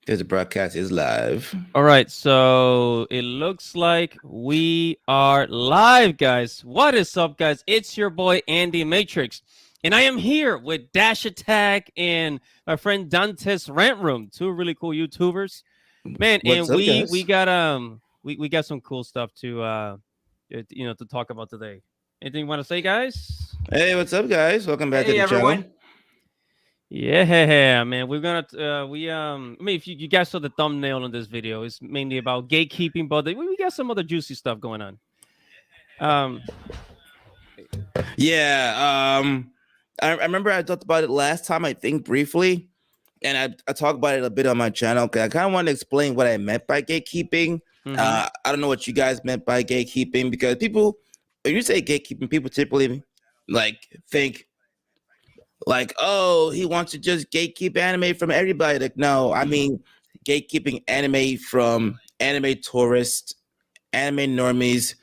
This broadcast is live. All right, so it looks like we are live, guys. What is up, guys? It's your boy Andy Matrix, and I am here with Dash Attack and my friend Dante's Rant Room, two really cool YouTubers, man. What's And up, we guys? got we got some cool stuff to to talk about today. Anything you want to say, guys? Hey, what's up, guys? Welcome back to Hey the channel. everyone. Yeah, man. We're gonna I mean, if you guys saw the thumbnail on this video, it's mainly about gatekeeping, but we got some other juicy stuff going on. Um, Yeah, I remember I talked about it last time, I think briefly, and I talked about it a bit on my channel because I kind of wanted to explain what I meant by gatekeeping. mhm. I don't know what you guys meant by gatekeeping because people, when you say gatekeeping, people typically like think like, oh, he wants to just gatekeep anime from everybody. Like, no, I mean gatekeeping anime from anime tourists, anime normies,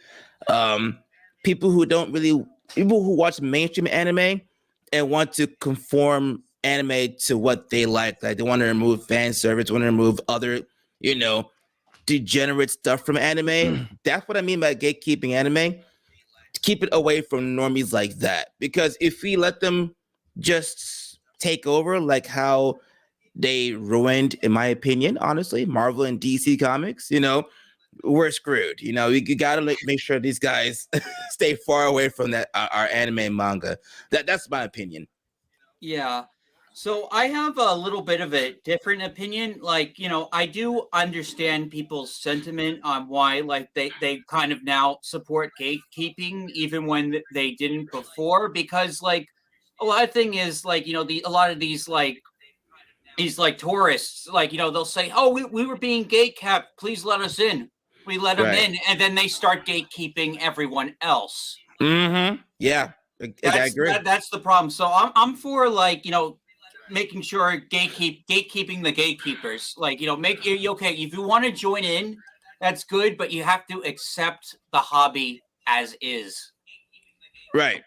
um, people who don't really, people who watch mainstream anime and want to conform anime to what they like. Like they want to remove fan service, want to remove other, you know, degenerate stuff from anime. That's what I mean by gatekeeping anime. Keep it away from normies like that. Because if we let them just take over, like how they ruined, in my opinion, honestly, Marvel and DC comics, we're screwed. You gotta make sure these guys stay far away from that our anime and manga. That's my opinion. Yeah. So I have a little bit of a different opinion. Like, I do understand people's sentiment on why they kind of now support gatekeeping even when they didn't before because like a lot of thing is like, a lot of these like tourists, like, they'll say, "Oh, we were being gate capped. Please let us in." We let them Right. in and then they start gatekeeping everyone else. Mm-hmm. Yeah. I agree. That's the problem. So I'm for like making sure gatekeeping the gatekeepers. Like make okay if you want to join in, that's good, but you have to accept the hobby as is. Right.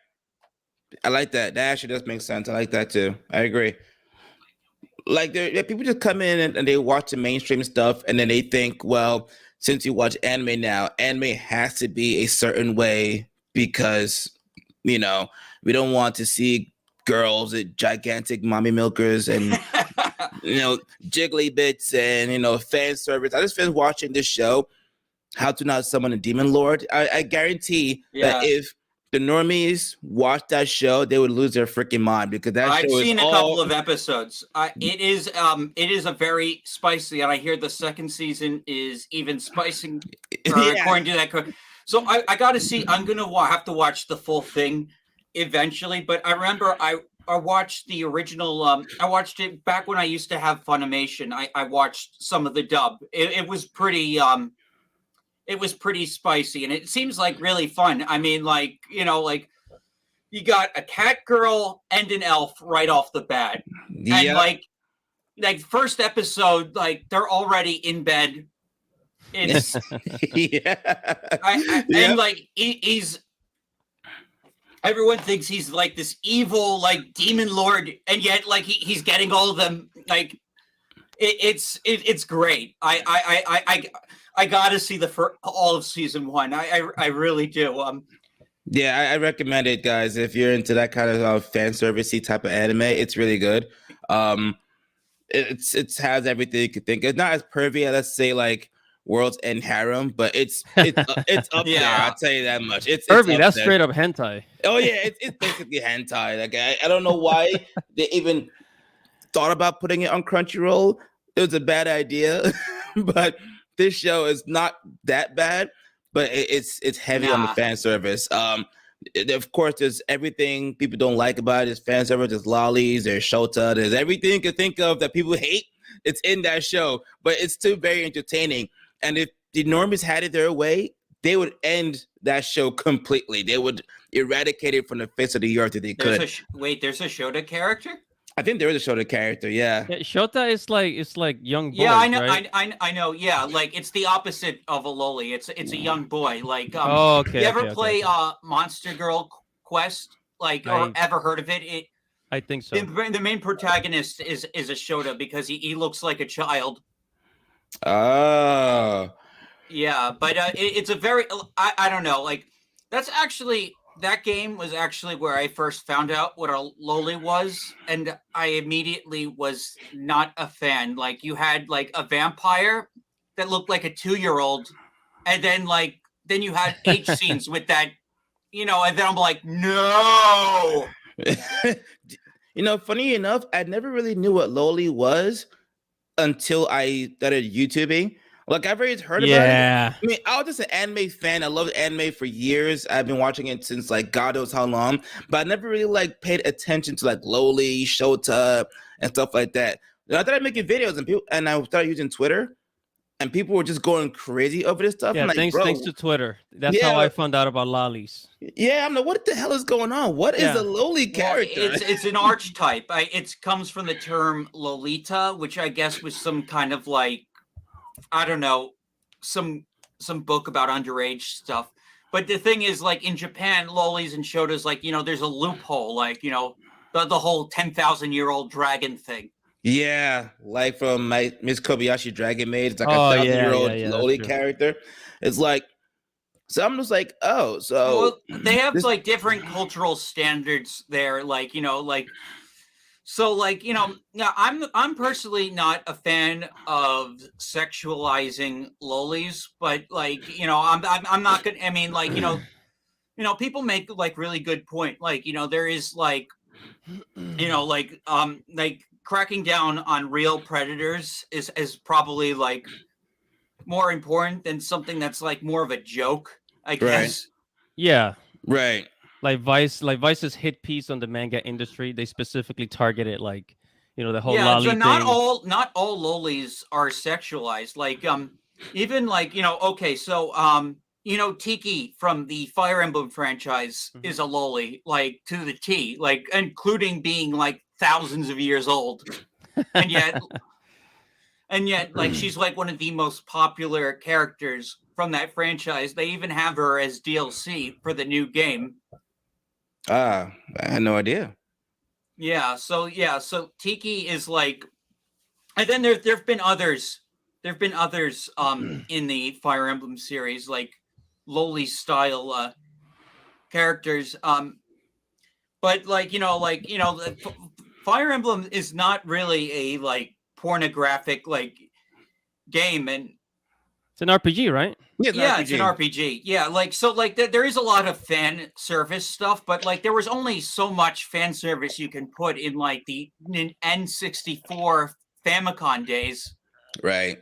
I like that. That actually does make sense. I like that too. I agree. Like people just come in and they watch the mainstream stuff and then they think, well, since you watch anime now, anime has to be a certain way because you know we don't want to see girls with gigantic mommy milkers and jiggly bits and fan service. I just finished watching this show, How to Not Summon a Demon Lord. I guarantee that Yeah. if the normies watched that show, they would lose their freaking mind because that I've show is seen a couple all of episodes. It is a very spicy, and I hear the second season is even spicing, yeah. according to that. So I got to see. I'm gonna have to watch the full thing eventually. But I remember I watched the original. I watched it back when I used to have Funimation. I watched some of the dub. It was pretty. It was pretty spicy, and it seems like really fun. I mean, like like you got a cat girl and an elf right off the bat, and Yep. like first episode, like they're already in bed. It's yeah. and Yep. like he's everyone thinks he's like this evil like demon lord, and yet like he's getting all of them. Like it's great. I gotta see all of season one. I really do. Yeah, I recommend it, guys. If you're into that kind of fan servicey type of anime, it's really good. Um, it has everything you could think. It's not as pervy as, let's say, like World's End Harem, but it's up there. Yeah. I'll tell you that much. It's Herbie, up that's there. straight up hentai. Oh yeah, it's basically hentai. Like I don't know why they even thought about putting it on Crunchyroll. It was a bad idea, but this show is not that bad. But it's heavy on the Nah. fan service. Of course, there's everything people don't like about it. There's fan service. There's lollies. There's shota. There's everything you can think of that people hate. It's in that show, but it's still very entertaining. And if the normies had it their way, they would end that show completely. They would eradicate it from the face of the earth if they There's could. wait. There's a Shota character. I think there is a Shota character. Yeah. Yeah, Shota is like it's like young boys, Yeah, I know. right? I know. Yeah, like it's the opposite of a loli. It's a young boy. Like Oh, okay. you ever okay, play okay. Monster Girl Quest? Like or I ever heard of it? I think so. The main protagonist is a Shota because he looks like a child. Oh. Yeah, but it's a very I don't know, like that's actually that game was actually where I first found out what a loli was, and I immediately was not a fan. Like you had like a vampire that looked like a 2-year-old, and then you had H scenes with that, and then I'm like, no. Funny enough, I never really knew what loli was until I started YouTubing. Like I've always heard about it. Yeah. I mean, I was just an anime fan. I loved anime for years. I've been watching it since like God knows how long, but I never really like paid attention to like Loli, Shota, and stuff like that. Then I started making videos and I started using Twitter, and people were just going crazy over this stuff. Yeah, I'm like, thanks bro, to Twitter. That's how I yeah, found out about lollies. yeah. I'm like, what the hell is going on? What is Yeah. a Loli Well, character? it's an archetype. It comes from the term Lolita, which I guess was some kind of like, I don't know, some book about underage stuff. But the thing is, like in Japan, lolis and shotas, like there's a loophole, like the whole 10,000-year-old dragon thing. Yeah, like from my Miss Kobayashi Dragon Maid. It's like a Oh, 1,000 year yeah, old that's Loli true. character. It's like, so I'm just like, oh, so Well, they have this, like different cultural standards there, like so yeah, I'm personally not a fan of sexualizing lolis, but like I'm not gonna. I mean, like people make like really good point. Like there is like cracking down on real predators is probably like more important than something that's like more of a joke, I right, guess. Yeah. right, Like Vice's hit piece on the manga industry, they specifically targeted like, the whole Yeah, so lolly thing. not all lolis are sexualized. Like even like okay, so Tiki from the Fire Emblem franchise Mhm. is a loli, like to the T, like including being like thousands of years old. And yet like she's like one of the most popular characters from that franchise. They even have her as DLC for the new game. I had no idea. So Tiki is like, and then there've been others. There've been others in the Fire Emblem series, like lowly style characters. But Fire Emblem is not really a like pornographic like game, and It's an RPG, right? Yeah, it's an yeah, it's an RPG. RPG. Yeah, like so, like there is a lot of fan service stuff, but like there was only so much fan service you can put in like the N64 Famicom days. Right,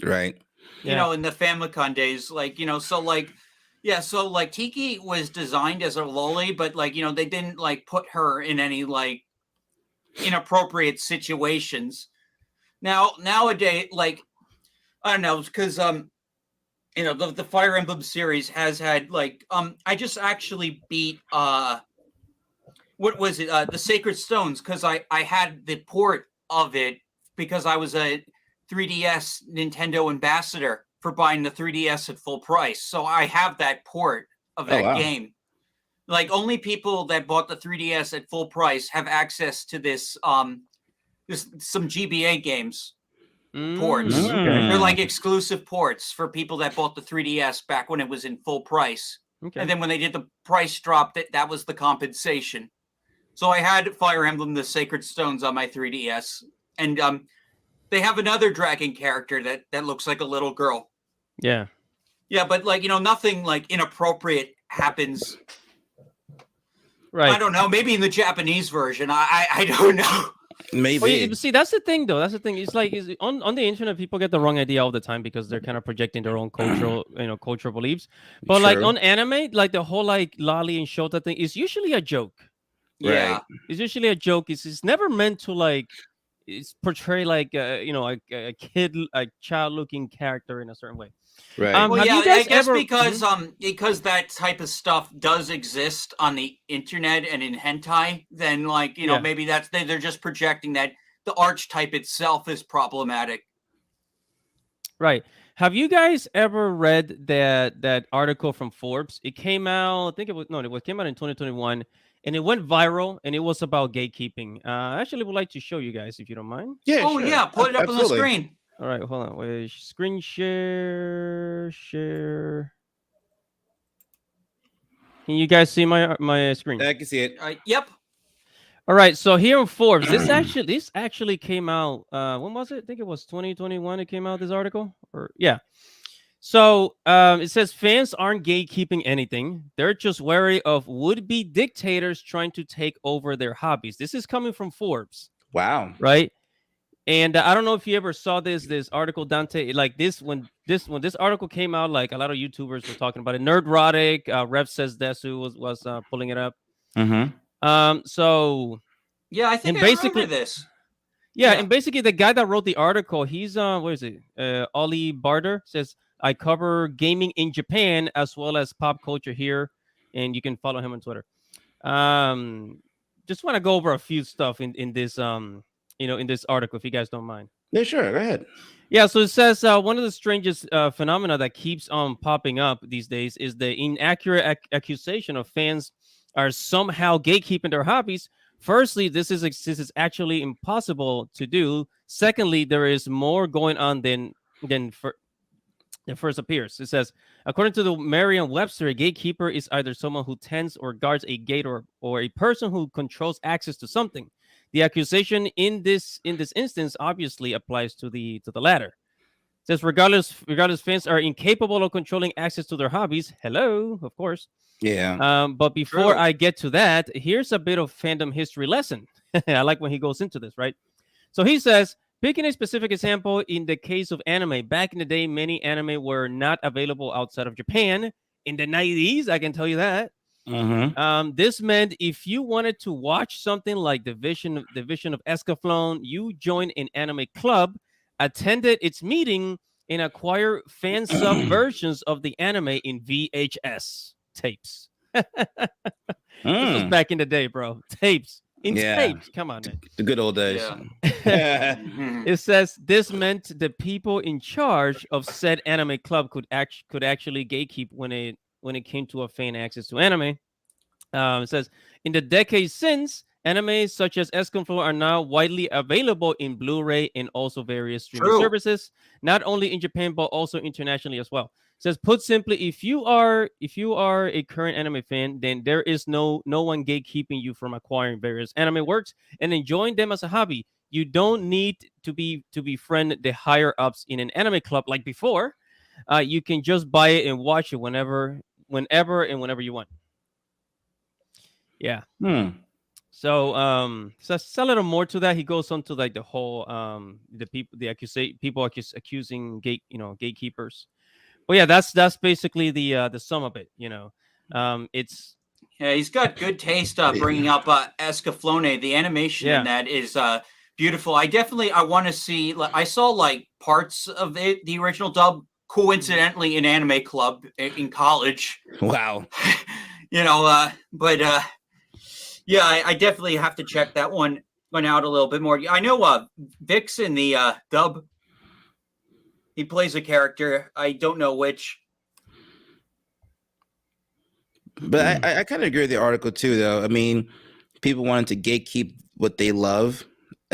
right, Yeah. In the Famicom days, like so like yeah, so like Tiki was designed as a loli, but like they didn't like put her in any like inappropriate situations. Now nowadays, like I don't know, because the Fire Emblem series has had like I just actually beat what was it, the Sacred Stones, because I had the port of it because I was a 3DS Nintendo ambassador for buying the 3DS at full price, so I have that port of oh that wow, game. Like only people that bought the 3DS at full price have access to this some GBA games ports. Okay. They're like exclusive ports for people that bought the 3DS back when it was in full price. Okay. And then when they did the price drop, that was the compensation. So I had Fire Emblem: The Sacred Stones on my 3DS, and they have another dragon character that looks like a little girl. Yeah. Yeah, but like nothing like inappropriate happens. Right. I don't know. Maybe in the Japanese version, I don't know. maybe. Well, see, that's the thing, though. That's the thing. It's like on the internet, people get the wrong idea all the time because they're kind of projecting their own cultural beliefs. But like True. on anime, like the whole like lolly and shota thing is usually a joke. Yeah. Right. It's usually a joke. It's never meant to like it's portray like a kid, a child looking character in a certain way. Right. Well, Have yeah, you guys I guess ever because that type of stuff does exist on the internet and in hentai, then like Yeah. maybe they're just projecting that the archetype itself is problematic. Right. Have you guys ever read that article from Forbes? It came out, I think it came out in 2021, and it went viral, and it was about gatekeeping. I actually would like to show you guys if you don't mind. Yeah. Oh sure. yeah, put it up on the Absolutely. screen. All right, hold on. Wait, screen share, share. Can you guys see my screen? I can see it. Yep. All right, so here in Forbes, this actually came out. When was it? I think it was 2021. It came out, this article, or yeah. So it says fans aren't gatekeeping anything. They're just wary of would-be dictators trying to take over their hobbies. This is coming from Forbes, Wow. right? And I don't know if you ever saw this article, Dante. Like when this article came out, like a lot of YouTubers were talking about it. Nerdrotic, Rev says Desu was pulling it up. Mm-hmm. So Yeah, I think and I remember basically, this. yeah, Yeah. and basically the guy that wrote the article, he's what is it? Ollie Barter says I cover gaming in Japan as well as pop culture here, and you can follow him on Twitter. Um, just want to go over a few stuff in this in this article if you guys don't mind. Yeah, sure. Go ahead. Yeah, so it says one of the strangest phenomena that keeps on popping up these days is the inaccurate accusation of fans are somehow gatekeeping their hobbies. Firstly, this is actually impossible to do. Secondly, there is more going on than it first appears. It says, according to the Merriam-Webster, a gatekeeper is either someone who tends or guards a gate or a person who controls access to something. The accusation in this instance obviously applies to the latter. It says regardless fans are incapable of controlling access to their hobbies. Hello, of course. Yeah. But before True. I get to that, here's a bit of fandom history lesson. I like when he goes into this, right? So he says, picking a specific example, in the case of anime, back in the day, many anime were not available outside of Japan. In the 90s, I can tell you that. Mm-hmm. This meant if you wanted to watch something like the Vision of Escaflowne, you joined an anime club, attended its meeting, and acquired fan sub versions of the anime in VHS tapes. This was Mm. back in the day, bro. Tapes. In Yeah. tapes. Come on, man. The good old days. Yeah. It says this meant the people in charge of said anime club could actually gatekeep when it came to a fan access to anime. It says in the decades since, anime such as Esconflow are now widely available in Blu-ray and also various streaming True. services, not only in Japan but also internationally as well. It says put simply, if you are a current anime fan, then there is no one gatekeeping you from acquiring various anime works and enjoying them as a hobby. You don't need to befriend the higher ups in an anime club like before. You can just buy it and watch it whenever you want. Yeah. Hmm. So it's a little more to that. He goes on to like the whole accusing gatekeepers. But yeah, that's basically the sum of it. It's Yeah, he's got good taste bringing up Escaflowne. The animation Yeah. in that is beautiful. I want to see. I saw like parts of it, the original dub, coincidentally in Anime Club in college. Wow. But yeah, I definitely have to check that one out a little bit more. I know Vix in the dub, he plays a character. I don't know which. But I kind of agree with the article too, though. I mean, people wanted to gatekeep what they love,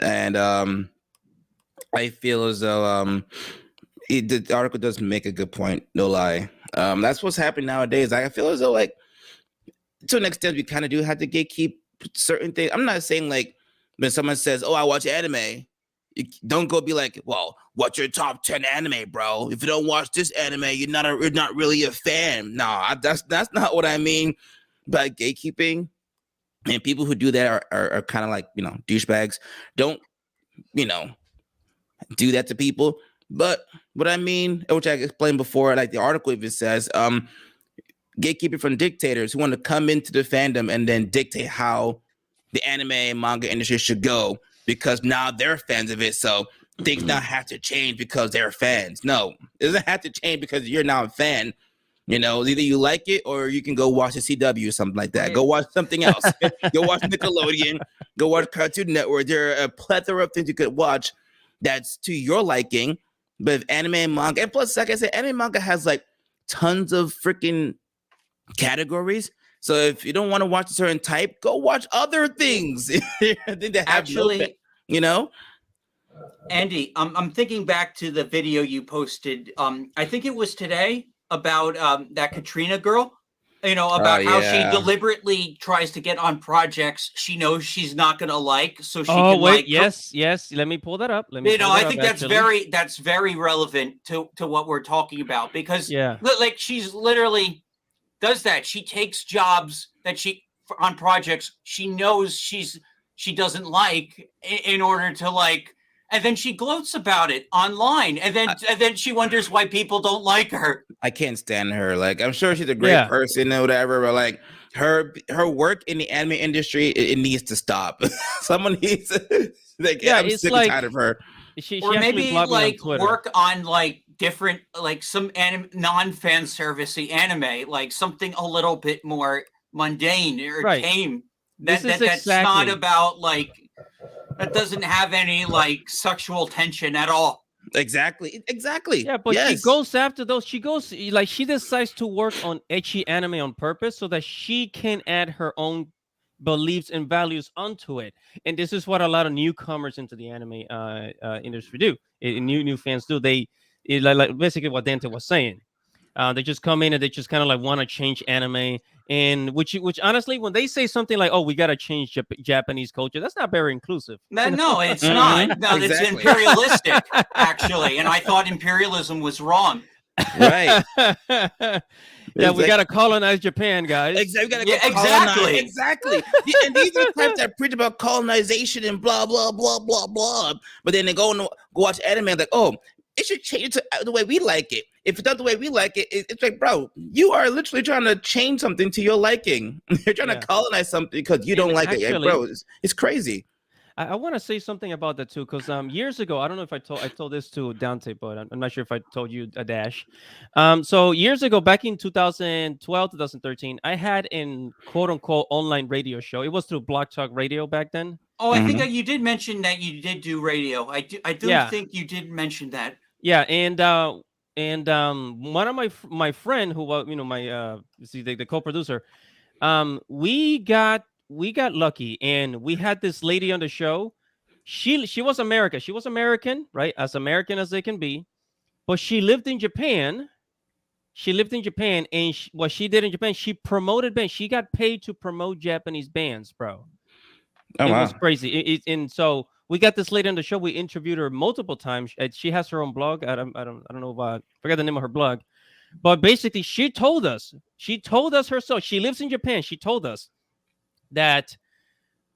and I feel as though the article does make a good point. No lie, that's what's happening nowadays. I feel as though, like, to an extent, we kind of do have to gatekeep certain things. I'm not saying like when someone says, "Oh, I watch anime," you don't go be like, "Well, what's your top 10 anime, bro? If you don't watch this anime, you're not really a fan." No, that's not what I mean by gatekeeping. And people who do that are kind of like, douchebags. Don't, do that to people. But what I mean, which I explained before, like the article even says, gatekeeping from dictators who want to come into the fandom and then dictate how the anime and manga industry should go because now they're fans of it. So things now have to change because they're fans. No, it doesn't have to change because you're now a fan. Either you like it or you can go watch the CW or something like that. Go watch something else. Go watch Nickelodeon. Go watch Cartoon Network. There are a plethora of things you could watch that's to your liking. But if anime and manga, and plus, like I said, anime and manga has like tons of freaking categories. So if you don't want to watch a certain type, go watch other things. I think that have Actually, you know. Andy, I'm thinking back to the video you posted. I think it was today about that Katrina girl. You know, Oh about how she yeah. deliberately tries to get on projects she knows she's not gonna like, so she Oh can wait, like. yes, yes. Let me pull that up. Let me You pull know, that I up. think Actually, that's very relevant to what we're talking about because yeah, like she's literally does that. She takes jobs that she on projects she knows she doesn't like in order to like, and then she gloats about it online, and then she wonders why people don't like her. I can't stand her. Like, I'm sure she's a great yeah. person or whatever, but like her work in the anime industry, it needs to stop. Someone needs like Yeah, I'm it's sick and tired like of her. she Or actually maybe blocked me on like Twitter. work on like different like some non-fan servicey anime, like something a little bit more mundane or Right. tame. This is That's not exactly. about like that doesn't have any like sexual tension at all. Exactly. Exactly. Yeah, but she Yes. goes after those. She goes like she decides to work on ecchi anime on purpose so that she can add her own beliefs and values onto it. And this is what a lot of newcomers into the anime industry do. New fans do. Like basically what Dante was saying. They just come in and they just kind of like want to change anime, and which honestly, when they say something like, "Oh, we got to change Japanese culture," that's not very inclusive. No, it's not. Hmm. No, it's Exactly. imperialistic actually, and I thought imperialism was wrong. Right. Yeah, It's we like got to colonize Japan, guys. exactly. We gotta Yeah, go colonize. exactly. Exactly. And these are the types that preach about colonization and blah blah blah blah blah. But then they go watch anime and like, oh, it should change to the way we like it. If it's not the way we like it, it's like, bro, you are literally trying to change something to your liking. You're trying to Yeah, colonize something because you don't and like it. Like, actually, bro, it's crazy. I want to say something about that too, because years ago, I don't know if I told this to Dante, but I'm not sure if I told you a dash. So years ago, back in 2012, 2013, I had an quote unquote online radio show. It was through Block Talk Radio back then. Oh, I think Hmm. you did mention that you did do radio. I do Yeah, think you did mention that. yeah, and one of my friend who was my see the co-producer, we got lucky and we had this lady on the show. She was America. She was American, right? As American as they can be. But she lived in Japan. She lived in Japan, and what she did in Japan, she promoted bands. She got paid to promote Japanese bands, bro. Oh It was wow. crazy. And so we got this lady on the show. We interviewed her multiple times. She has her own blog. I don't know about. Forget the name of her blog. But basically, she told us. She told us herself. She lives in Japan. She told us that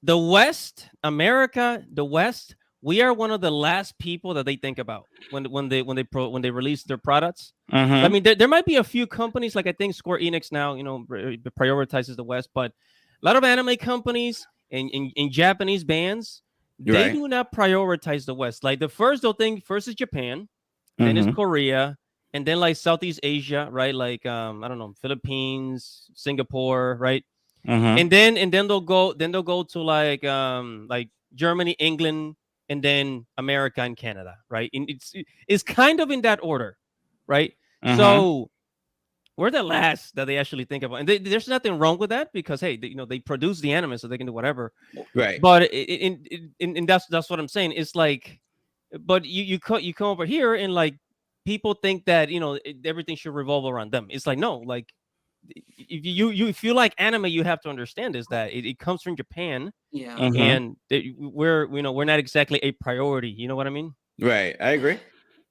the West, America, the West, we are one of the last people that they think about when they release their products. I Hmm. mean, there might be a few companies like I think Square Enix now, prioritizes the West, but a lot of anime companies and Japanese bands, You're they right. do not prioritize the West. Like the first they'll think first is Japan, then is Hmm. Korea, and then like Southeast Asia, right? Like I don't know, Philippines, Singapore, right? Hmm. And then they'll go to like Germany, England, and then America and Canada, right? And it's kind of in that order, right? Hmm. So we're the last that they actually think about, and there's nothing wrong with that because hey, they produce the anime so they can do whatever. Right. But and that's what I'm saying. It's like, but you come over here and like people think that everything should revolve around them. It's like no, like if you like anime, you have to understand is that it comes from Japan, Yeah. Hmm. and we're not exactly a priority. You know what I mean? Right. I agree.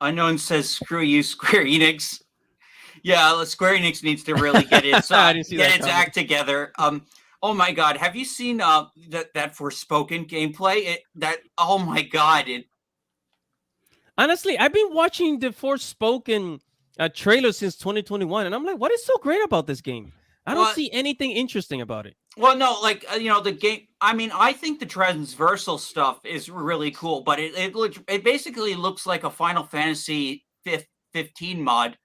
Unknown says, "Screw you, Square Enix." Yeah, Square Enix needs to really I didn't see get that its comment. act together. Oh my God, have you seen that Forspoken gameplay? Oh my God, Honestly, I've been watching the Forspoken trailer since 2021, and I'm like, what is so great about this game? I don't well, see anything interesting about it. well, no, like the game. I mean, I think the transversal stuff is really cool, but it basically looks like a Final Fantasy 15 mod.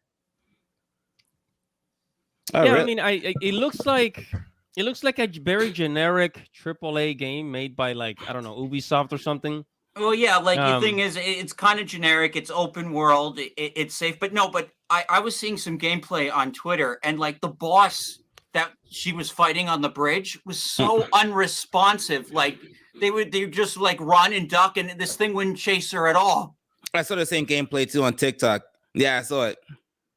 Oh Yeah, I really? mean, it looks like a very generic AAA game made by like I don't know Ubisoft or something. Well, yeah, like the thing Um, is, it's kind of generic. It's open world. It's safe, but no. But I was seeing some gameplay on Twitter, and like the boss that she was fighting on the bridge was so unresponsive. Like they would just like run and duck, and this thing wouldn't chase her at all. I saw the same gameplay too on TikTok. Yeah, I saw it.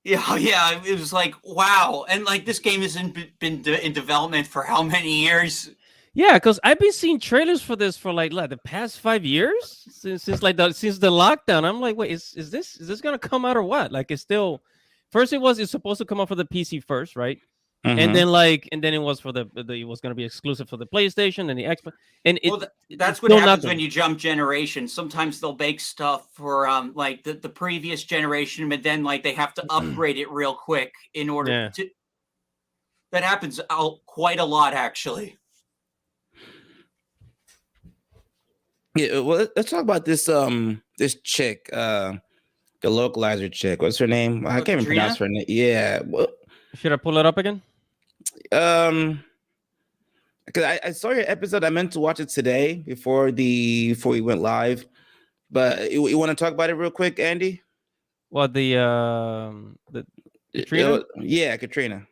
Yeah, it was like wow, and like this game hasn't been in development for how many years? Yeah, because I've been seeing trailers for this for like the past 5 years since the lockdown. I'm like, wait, is this gonna come out or what? Like, it's still first it's supposed to come out for the PC first, right? And then it was for it was gonna be exclusive for the PlayStation and the Xbox. And that's what happens when you jump generations. Sometimes they'll make stuff for like the previous generation, but then like they have to upgrade it real quick in order to. That happens quite a lot, actually. Yeah, well, let's talk about this this chick, the localizer chick. What's her name? I can't even pronounce her name. Yeah. Should I pull it up again? Because I saw your episode. I meant to watch it today before we went live. But you want to talk about it real quick, Andy? Well, the Katrina? Yeah, Katrina.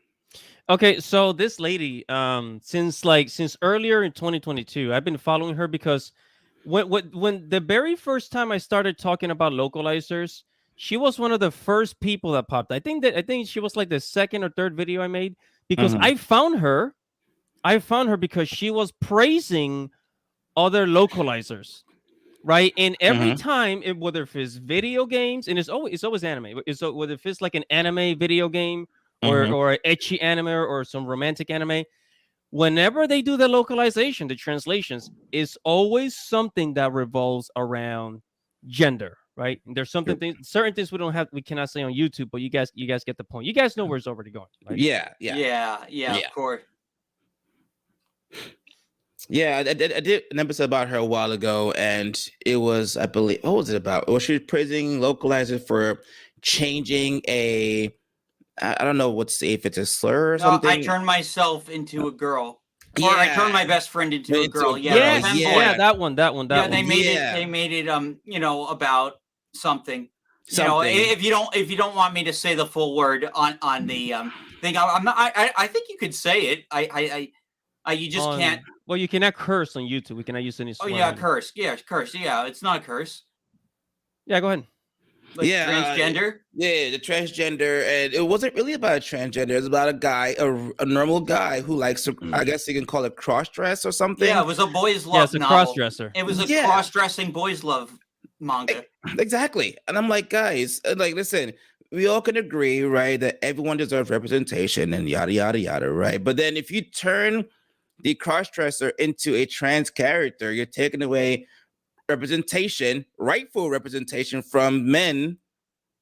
Okay, so this lady, since earlier in 2022, I've been following her because when the very first time I started talking about localizers, she was one of the first people that popped. I think she was like the second or third video I made because I found her because she was praising other localizers, right? And every time, whether if it's video games, and it's always anime. So whether if it's like an anime video game or an ecchi anime or some romantic anime, whenever they do the localization, the translations, is always something that revolves around gender, right? And there's certain things we cannot say on YouTube, but you guys get the point. You guys know where it's already going, right? Yeah, of course. Yeah, I did an episode about her a while ago, and it was, I believe, what was it about? Well, she was praising localizers for changing I don't know if it's a slur or something. I turned myself into a girl. Or I turned my best friend into a girl. Yeah, that one. They made it about something. You know, if you don't want me to say the full word on the thing, I think you could say it. You just can't. Well, you cannot curse on YouTube. We cannot use any swear. Oh yeah, curse. Yeah, curse. Yeah, it's not a curse. Yeah, go ahead. Like transgender. The transgender, and it wasn't really about a transgender. It was about a guy, a normal guy who likes to, I guess you can call it cross dress or something. Yeah, it was a boys' love. Yeah, it's a cross dresser. It was a cross dressing boys' love manga. Exactly, and I'm like, guys, like, listen, we all can agree, right, that everyone deserves representation and yada yada yada, right? But then if you turn the cross dresser into a trans character, you're taking away rightful representation from men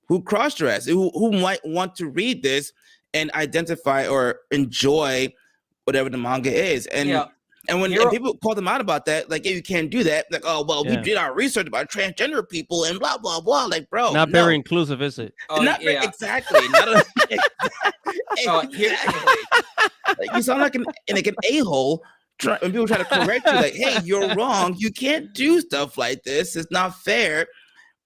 who cross-dress, who might want to read this and identify or enjoy whatever the manga is. And when people call them out about that, like, yeah, you can't do that. Like, oh, well, we did our research about transgender people and blah, blah, blah. Like, bro. Not very inclusive, is it? Exactly. Exactly. Like, you sound like an a-hole. When people try to correct you, like, hey, you're wrong. You can't do stuff like this. It's not fair.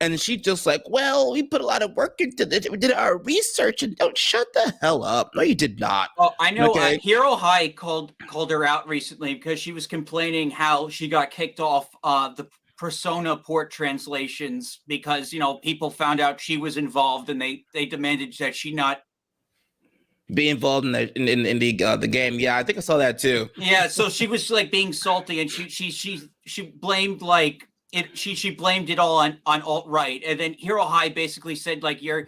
And she just like, well, we put a lot of work into this. We did our research, and don't shut the hell up. No, you did not. Oh, I know. Okay? Hero High called her out recently because she was complaining how she got kicked off the Persona port translations because people found out she was involved, and they demanded that she not be involved in the game. Yeah, I think I saw that too. Yeah, so she was like being salty, and she blamed like it. She blamed it all on alt-right, and then Hero High basically said like you're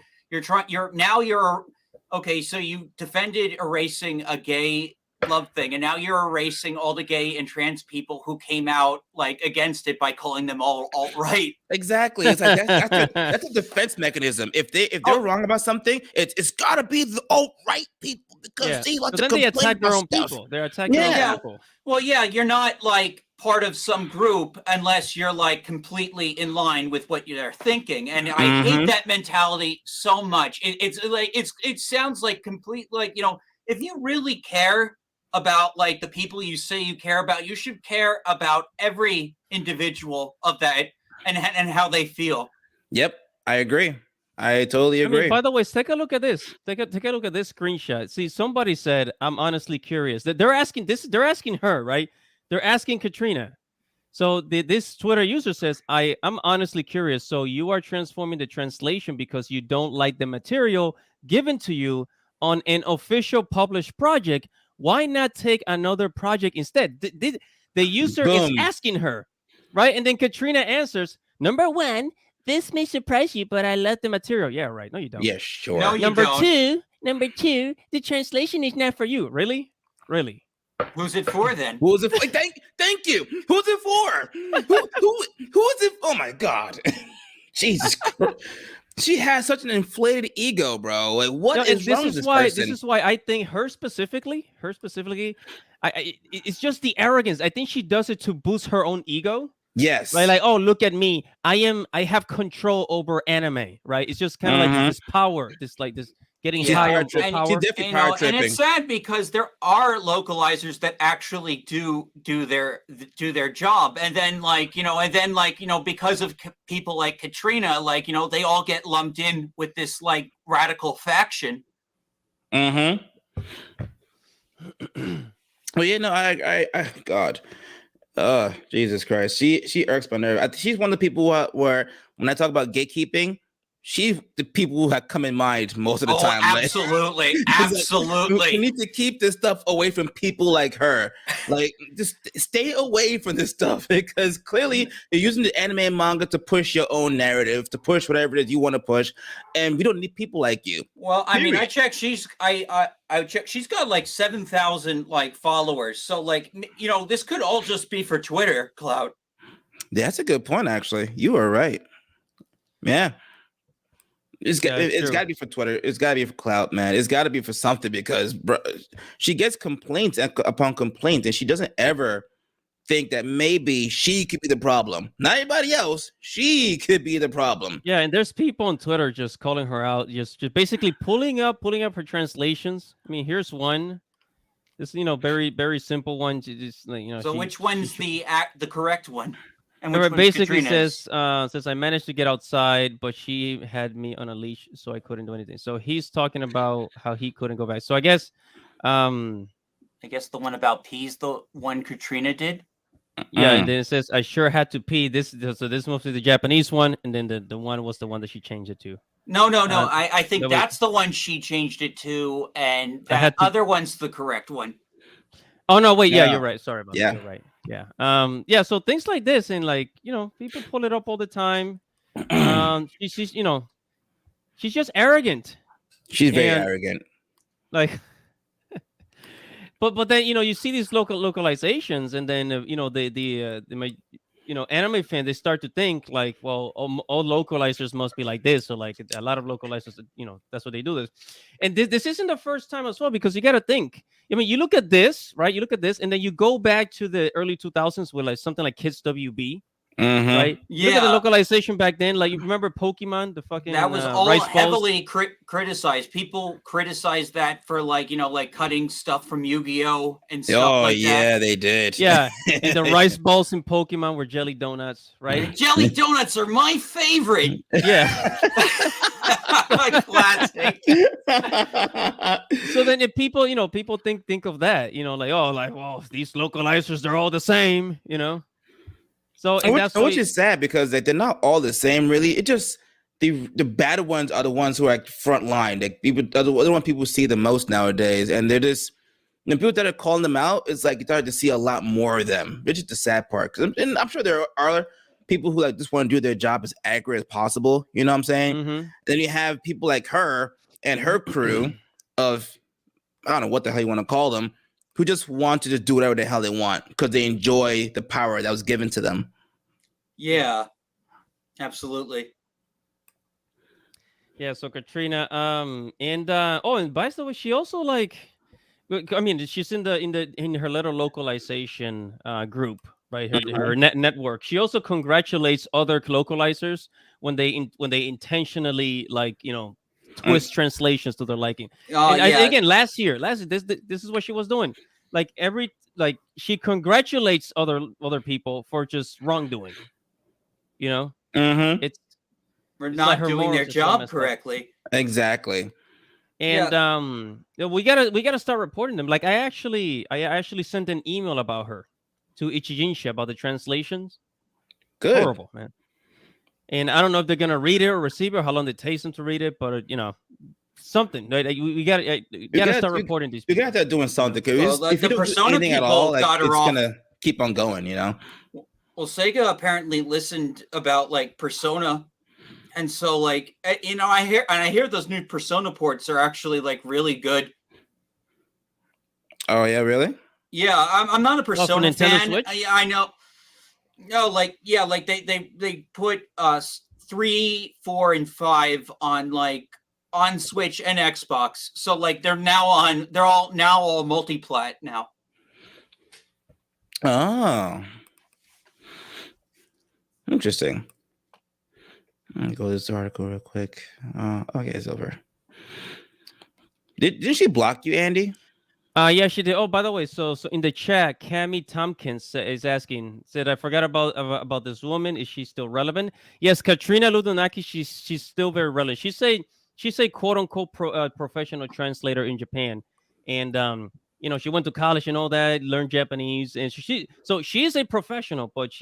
okay. So you defended erasing a gay love thing, and now you're erasing all the gay and trans people who came out like against it by calling them all alt-right. Exactly. It's like that's a defense mechanism. If they're wrong about something, it's got to be the alt-right people because they like to complain about stuff. They attack their own people. They're attacking their own people. Well, yeah, you're not like part of some group unless you're like completely in line with what they're thinking, and I hate that mentality so much. It sounds like complete like if you really care about like the people you say you care about, you should care about every individual of that and how they feel. Yep, I agree. I totally agree. I mean, by the way, take a look at this. Take a look at this screenshot. See, somebody said, "I'm honestly curious." That they're asking her, right? They're asking Katrina. So this Twitter user says, I'm honestly curious. So you are transforming the translation because you don't like the material given to you on an official published project. Why not take another project instead? The user is Boom. asking her, right? And then Katrina answers, number one, this may surprise you, but I love the material. Yeah, right. No, you don't. Yeah, No, sure. you don't. Number two, the translation is not for you. Really? Really? Who's it for then? Who is it for? Thank you. Who's it for? Who is it? Oh my God. Jesus Christ. She has such an inflated ego, bro. Like, what is wrong with this person? This is why I think her specifically, it's just the arrogance. I think she does it to boost her own ego. Yes. Right, like, oh, look at me. I have control over anime. Right, it's just kind of like this power, this getting high on power. She's definitely power and it's sad because there are localizers that actually do their job, and then because of people like Katrina, they all get lumped in with this like radical faction. Well, yeah, no, I God, Jesus Christ, she irks my nerve. She's one of the people where when I talk about gatekeeping, she's the people who have come in mind most of the time. Absolutely, absolutely. We need to keep this stuff away from people like her. Like, just stay away from this stuff because clearly you're using the anime and manga to push your own narrative, to push whatever it is you want to push, and we don't need people like you. Well, I mean, I checked. I checked. She's got like 7,000 like followers. So this could all just be for Twitter, Cloud. That's a good point, actually. You are right. Yeah. It's got to be for Twitter. It's got to be for clout, man. It's got to be for something because she gets complaints upon complaints, and she doesn't ever think that maybe she could be the problem. Not anybody else. She could be the problem. Yeah, and there's people on Twitter just calling her out, just basically pulling up her translations. I mean, here's one. This very very simple one. Just So which one's the correct one? And it basically says I managed to get outside, but she had me on a leash, so I couldn't do anything. So he's talking about how he couldn't go back. So I guess the one about pee's the one Katrina did. Yeah, and then it says I sure had to pee. This must be the Japanese one, and then the one was the one that she changed it to. No. I think that's the one she changed it to, and that other one's the correct one. Oh no, wait, yeah, you're right. Sorry about that. You're right. Yeah. Yeah, so things like this, and people pull it up all the time. She's just arrogant. She's very arrogant. But then you see these localizations, and then anime fans, they start to think like, well, all localizers must be like this, or like a lot of localizers, that's what they do this. And this isn't the first time as well, because you got to think. I mean, you look at this, right? You look at this, and then you go back to the early 2000s with like something like Kids WB, right? Yeah. Look at the localization back then. Like, you remember Pokemon, the fucking that was all heavily criticized. People criticized that for cutting stuff from Yu-Gi-Oh and stuff like that. Oh yeah, they did. Yeah, and the rice balls in Pokemon were jelly donuts, right? Jelly donuts are my favorite. Yeah. Classic. So then if people think of that, well, these localizers, they're all the same, So which is sad because they're not all the same, really. It just the bad ones are the ones who are like front line. Like people are the one people see the most nowadays, and they're just people that are calling them out. It's like you start to see a lot more of them. It's just the sad part, and I'm sure there are people who just want to do their job as accurate as possible. You know what I'm saying? Mm-hmm. Then you have people like her and her crew of, I don't know what the hell you want to call them, who just want to just do whatever the hell they want because they enjoy the power that was given to them. Yeah, absolutely. Yeah, so Katrina, and by the way, she also she's in her little localization group, right? Her network. She also congratulates other localizers when they intentionally twist translations to their liking. Again, last year, this is what she was doing. She congratulates other people for just wrongdoing. It's we're not doing their job correctly. Exactly. And we gotta start reporting them. Like I actually sent an email about her to Ichijinsha about the translations. Good. Horrible, man. And I don't know if they're gonna read it or receive it, or how long it takes them to read it, but something. We got to start reporting these You people. got to start doing something. Well, like If you the don't do Persona anything at people all, like got her it's off. gonna keep on going. Well, Sega apparently listened about like Persona, and so like I hear those new Persona ports are actually like really good. Oh yeah, really? Yeah, I'm not a Persona Nintendo fan. Switch? I know. No, like they put 3, 4, and 5 on Switch and Xbox. So like they're all multi-plat now. Oh, interesting. Let me go to this article real quick. Okay, it's over. Didn't she block you, Andy? Yeah, she did. Oh, by the way, so in the chat, Cami Tompkins is asking, said, I forgot about this woman. Is she still relevant? Yes, Katrina Ludonaki, she's still very relevant. She's a quote unquote professional translator in Japan, and she went to college and all that, learned Japanese, and she is a professional, but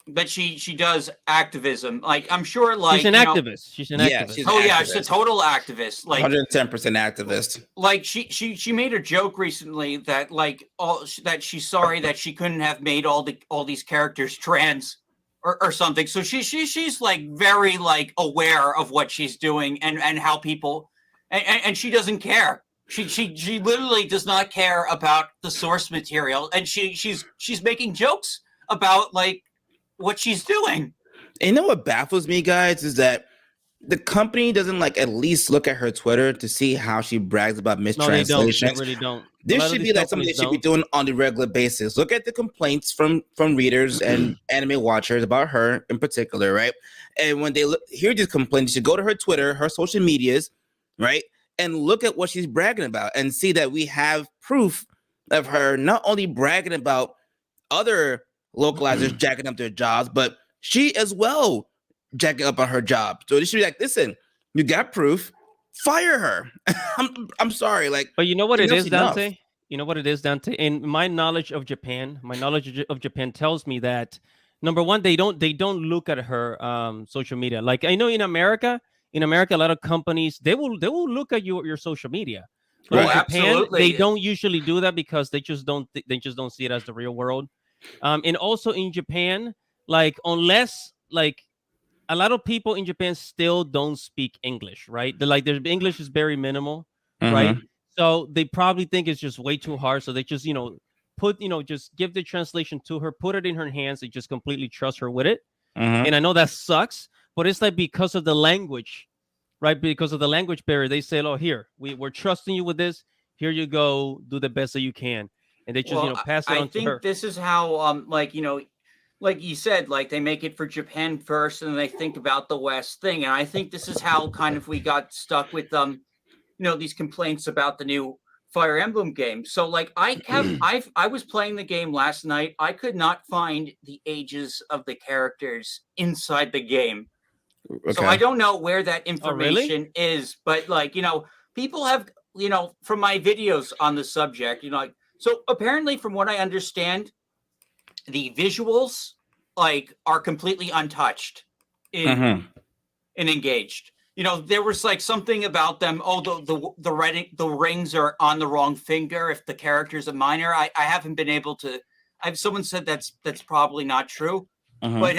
But she does activism. Like I'm sure, like she's an activist. She's an Yeah, activist. she's oh an yeah, activist. she's a total activist. Like 110% activist. Like she made a joke recently that that she's sorry that she couldn't have made all these characters trans or something. So she's like very like aware of what she's doing and how people and she doesn't care. She literally does not care about the source material, and she's making jokes about like what she's doing. And you know what baffles me, guys, is that the company doesn't like at least look at her Twitter to see how she brags about mistranslations. No, they really don't. This should be like something they should be doing on a regular basis. Look at the complaints from readers and anime watchers about her in particular, right? And when they hear these complaints, you should go to her Twitter, her social medias, right? And look at what she's bragging about and see that we have proof of her not only bragging about other localizers jacking up their jobs, but she as well jacking up on her job. So they should be like, listen, you got proof, fire her. I'm sorry. Like, but you know what it is, Dante? You know what it is, Dante? And my knowledge of Japan tells me that number one, they don't look at her social media. Like I know in America, a lot of companies they will look at your social media. But in Japan, absolutely. They don't usually do that because they just don't see it as the real world. And also in Japan, like unless like a lot of people in Japan still don't speak English, right? Their English is very minimal, right? So they probably think it's just way too hard. So they just just give the translation to her, put it in her hands, and just completely trust her with it. And I know that sucks, but it's like because of the language, right? Because of the language barrier, they say, "Oh, here we're trusting you with this. Here you go, do the best that you can." And they just pass it on to her. I think this is how like you said, like they make it for Japan first and they think about the West thing. And I think this is how kind of we got stuck with these complaints about the new Fire Emblem game. So like I was playing the game last night. I could not find the ages of the characters inside the game. Okay. So I don't know where that information is, but like, people have, from my videos on the subject, like, so apparently from what I understand, the visuals like are completely untouched in Engaged. There was like something about them. Oh, the rings are on the wrong finger if the character's a minor. I haven't been able to. Someone said that's probably not true, but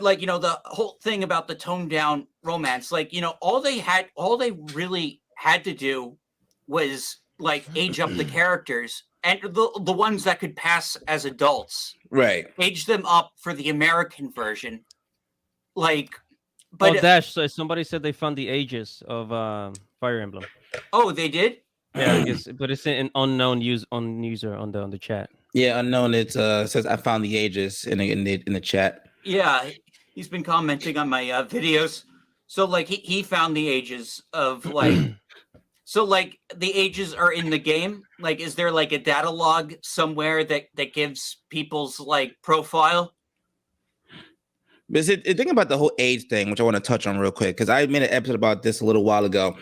like the whole thing about the toned down romance, like all they really had to do was like age up the characters and the ones that could pass as adults, right? Age them up for the American version, like. But Dash, so somebody said they found the ages of Fire Emblem. Oh, they did? Yeah, I guess, but it's an unknown user on the chat. Yeah, unknown. It says I found the ages in the chat. Yeah, he's been commenting on my videos. So like he found the ages of like. So like the ages are in the game. Like, is there like a data log somewhere that gives people's like profile? But think about the whole age thing, which I want to touch on real quick because I made an episode about this a little while ago.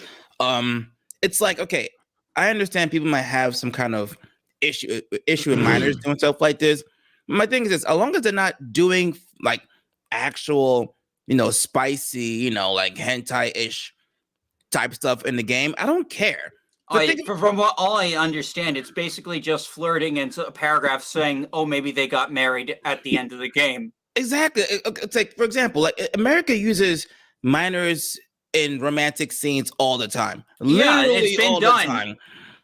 It's like, okay, I understand people might have some kind of issue with minors doing stuff like this. My thing is this: as long as they're not doing like actual, spicy, like hentai-ish type stuff in the game, I don't care. From what all I understand, it's basically just flirting and a paragraph saying, "Oh, maybe they got married at the end of the game." Exactly. It's like, for example, like America uses minors in romantic scenes all the time. Yeah, Literally it's been all done. the time.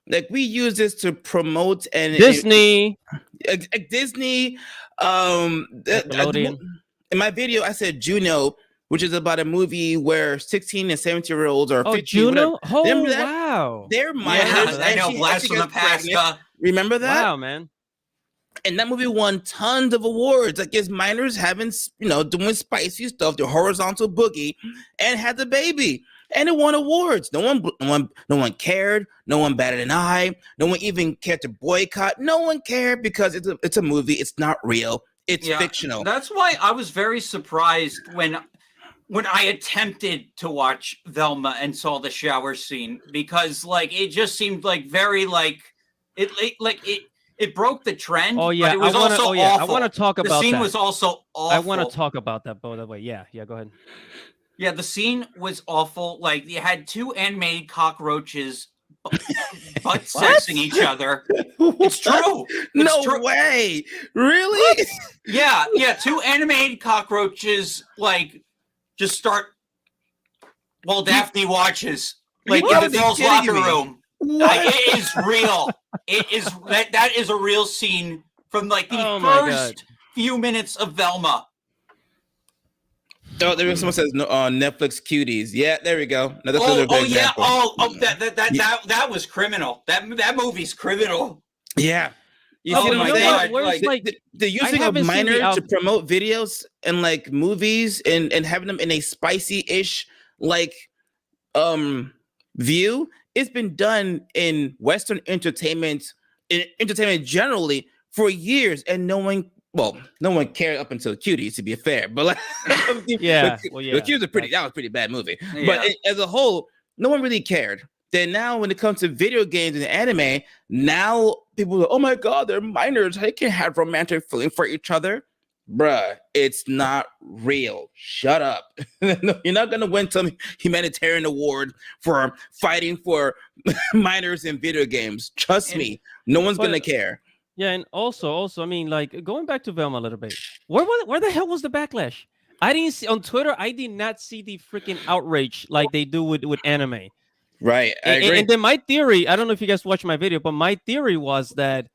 Like we use this to promote and Disney. Disney. Nickelodeon. In my video, I said Juno, which is about a movie where 16 and 17-year-olds or 15, Juno? whatever. Oh, Remember that? wow. They're minors. Yeah, I and know. she Blast from the gets past. pregnant. Remember that? Wow, man. And that movie won tons of awards. Like, it's minors having, doing spicy stuff, the horizontal boogie, and had the baby. And it won awards. No one cared. No one batted an eye. No one even cared to boycott. No one cared because it's a movie. It's not real. It's fictional. That's why I was very surprised when I attempted to watch Velma and saw the shower scene, because like it just seemed like very like it broke the trend. Oh yeah, but it was awful. I want to talk about the scene that. was also awful. I want to talk about that, by the way. Yeah, go ahead. Yeah, the scene was awful. Like you had two animated cockroaches butt sexing each other. It's true. No way. Really? Yeah. Two animated cockroaches like just start while Daphne watches, like in the girls' locker room. It is real. It is that is a real scene from like the first few minutes of Velma. Oh, there was someone says Netflix cuties. Yeah, there we go. No, that's example. That was criminal. That movie's criminal. Yeah. You see what I'm saying? Like, the using of minors to promote videos and like movies and having them in a spicy-ish like view, it's been done in Western entertainment generally for years, and no one cared up until Cuties, to be fair. But like, the Cuties are that was a pretty bad movie. Yeah. But as a whole, no one really cared. Then now, when it comes to video games and anime, now people are, oh my god, they're minors. They can have romantic feeling for each other. Bruh, it's not real. Shut up. You're not gonna win some humanitarian award for fighting for minors in video games. Trust me, no one's gonna care. Yeah, and also, I mean, like going back to Velma a little bit, where the hell was the backlash? I didn't see on Twitter. I did not see the freaking outrage like they do with anime. Right, I agree. And then my theory, I don't know if you guys watched my video, but my theory was that,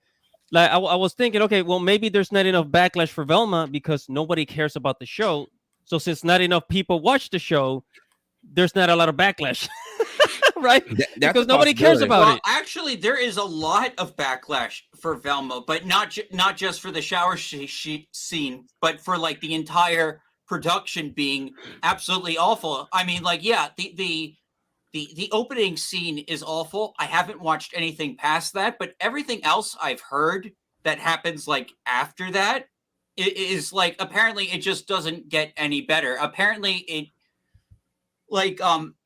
like, I was thinking, okay, well, maybe there's not enough backlash for Velma because nobody cares about the show. So since not enough people watch the show, there's not a lot of backlash. Right? Because nobody cares about it. Actually, there is a lot of backlash for Velma, but not just for the shower scene, but for like the entire production being absolutely awful. I mean, like, yeah, the opening scene is awful. I haven't watched anything past that, but everything else I've heard that happens like after that is like, apparently it just doesn't get any better. Apparently it like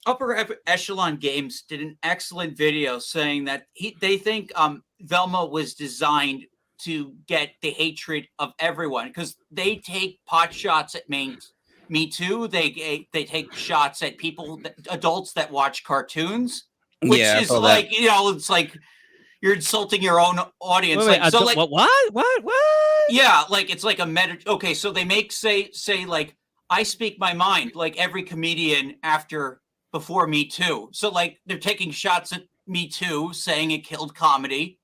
Upper Echelon Games did an excellent video saying that they think Velma was designed to get the hatred of everyone, because they take pot shots at Me Too. They take shots at adults that watch cartoons, which is like that. It's like you're insulting your own audience. Wait, like, so like what? Yeah, like it's like a meta. Okay, so they make say like, I speak my mind, like every comedian before Me Too. So like they're taking shots at Me Too, saying it killed comedy,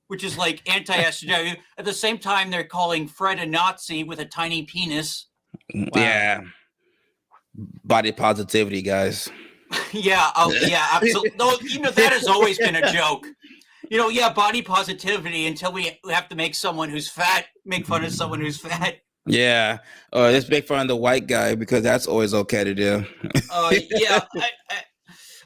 which is like anti-SJW. At the same time, they're calling Fred a Nazi with a tiny penis. Wow. Yeah. Body positivity, guys. Yeah, absolutely. No, that has always been a joke. Body positivity until we have to make someone who's fat make fun of someone who's fat. Yeah, let's make fun of the white guy because that's always okay to do. Yeah,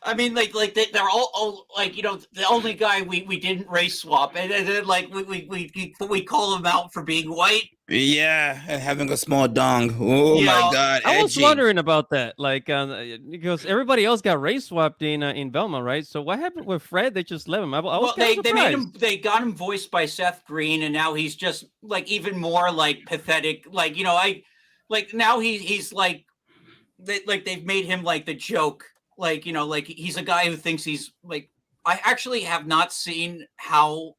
I mean, like they're all like, the only guy we didn't race swap, and then like we call him out for being white, Yeah, and having a small dong. Oh You my know, god, I was edgy. wondering about that, like, because everybody else got race swapped in Velma, right? So what happened with Fred? They just left him. I was well, kind of they made him, surprised. they got him voiced by Seth Green, and now he's just like even more like pathetic. Like, you know, I like now he's like they've made him like the joke. Like, you know, like he's a guy who thinks he's like. I actually have not seen how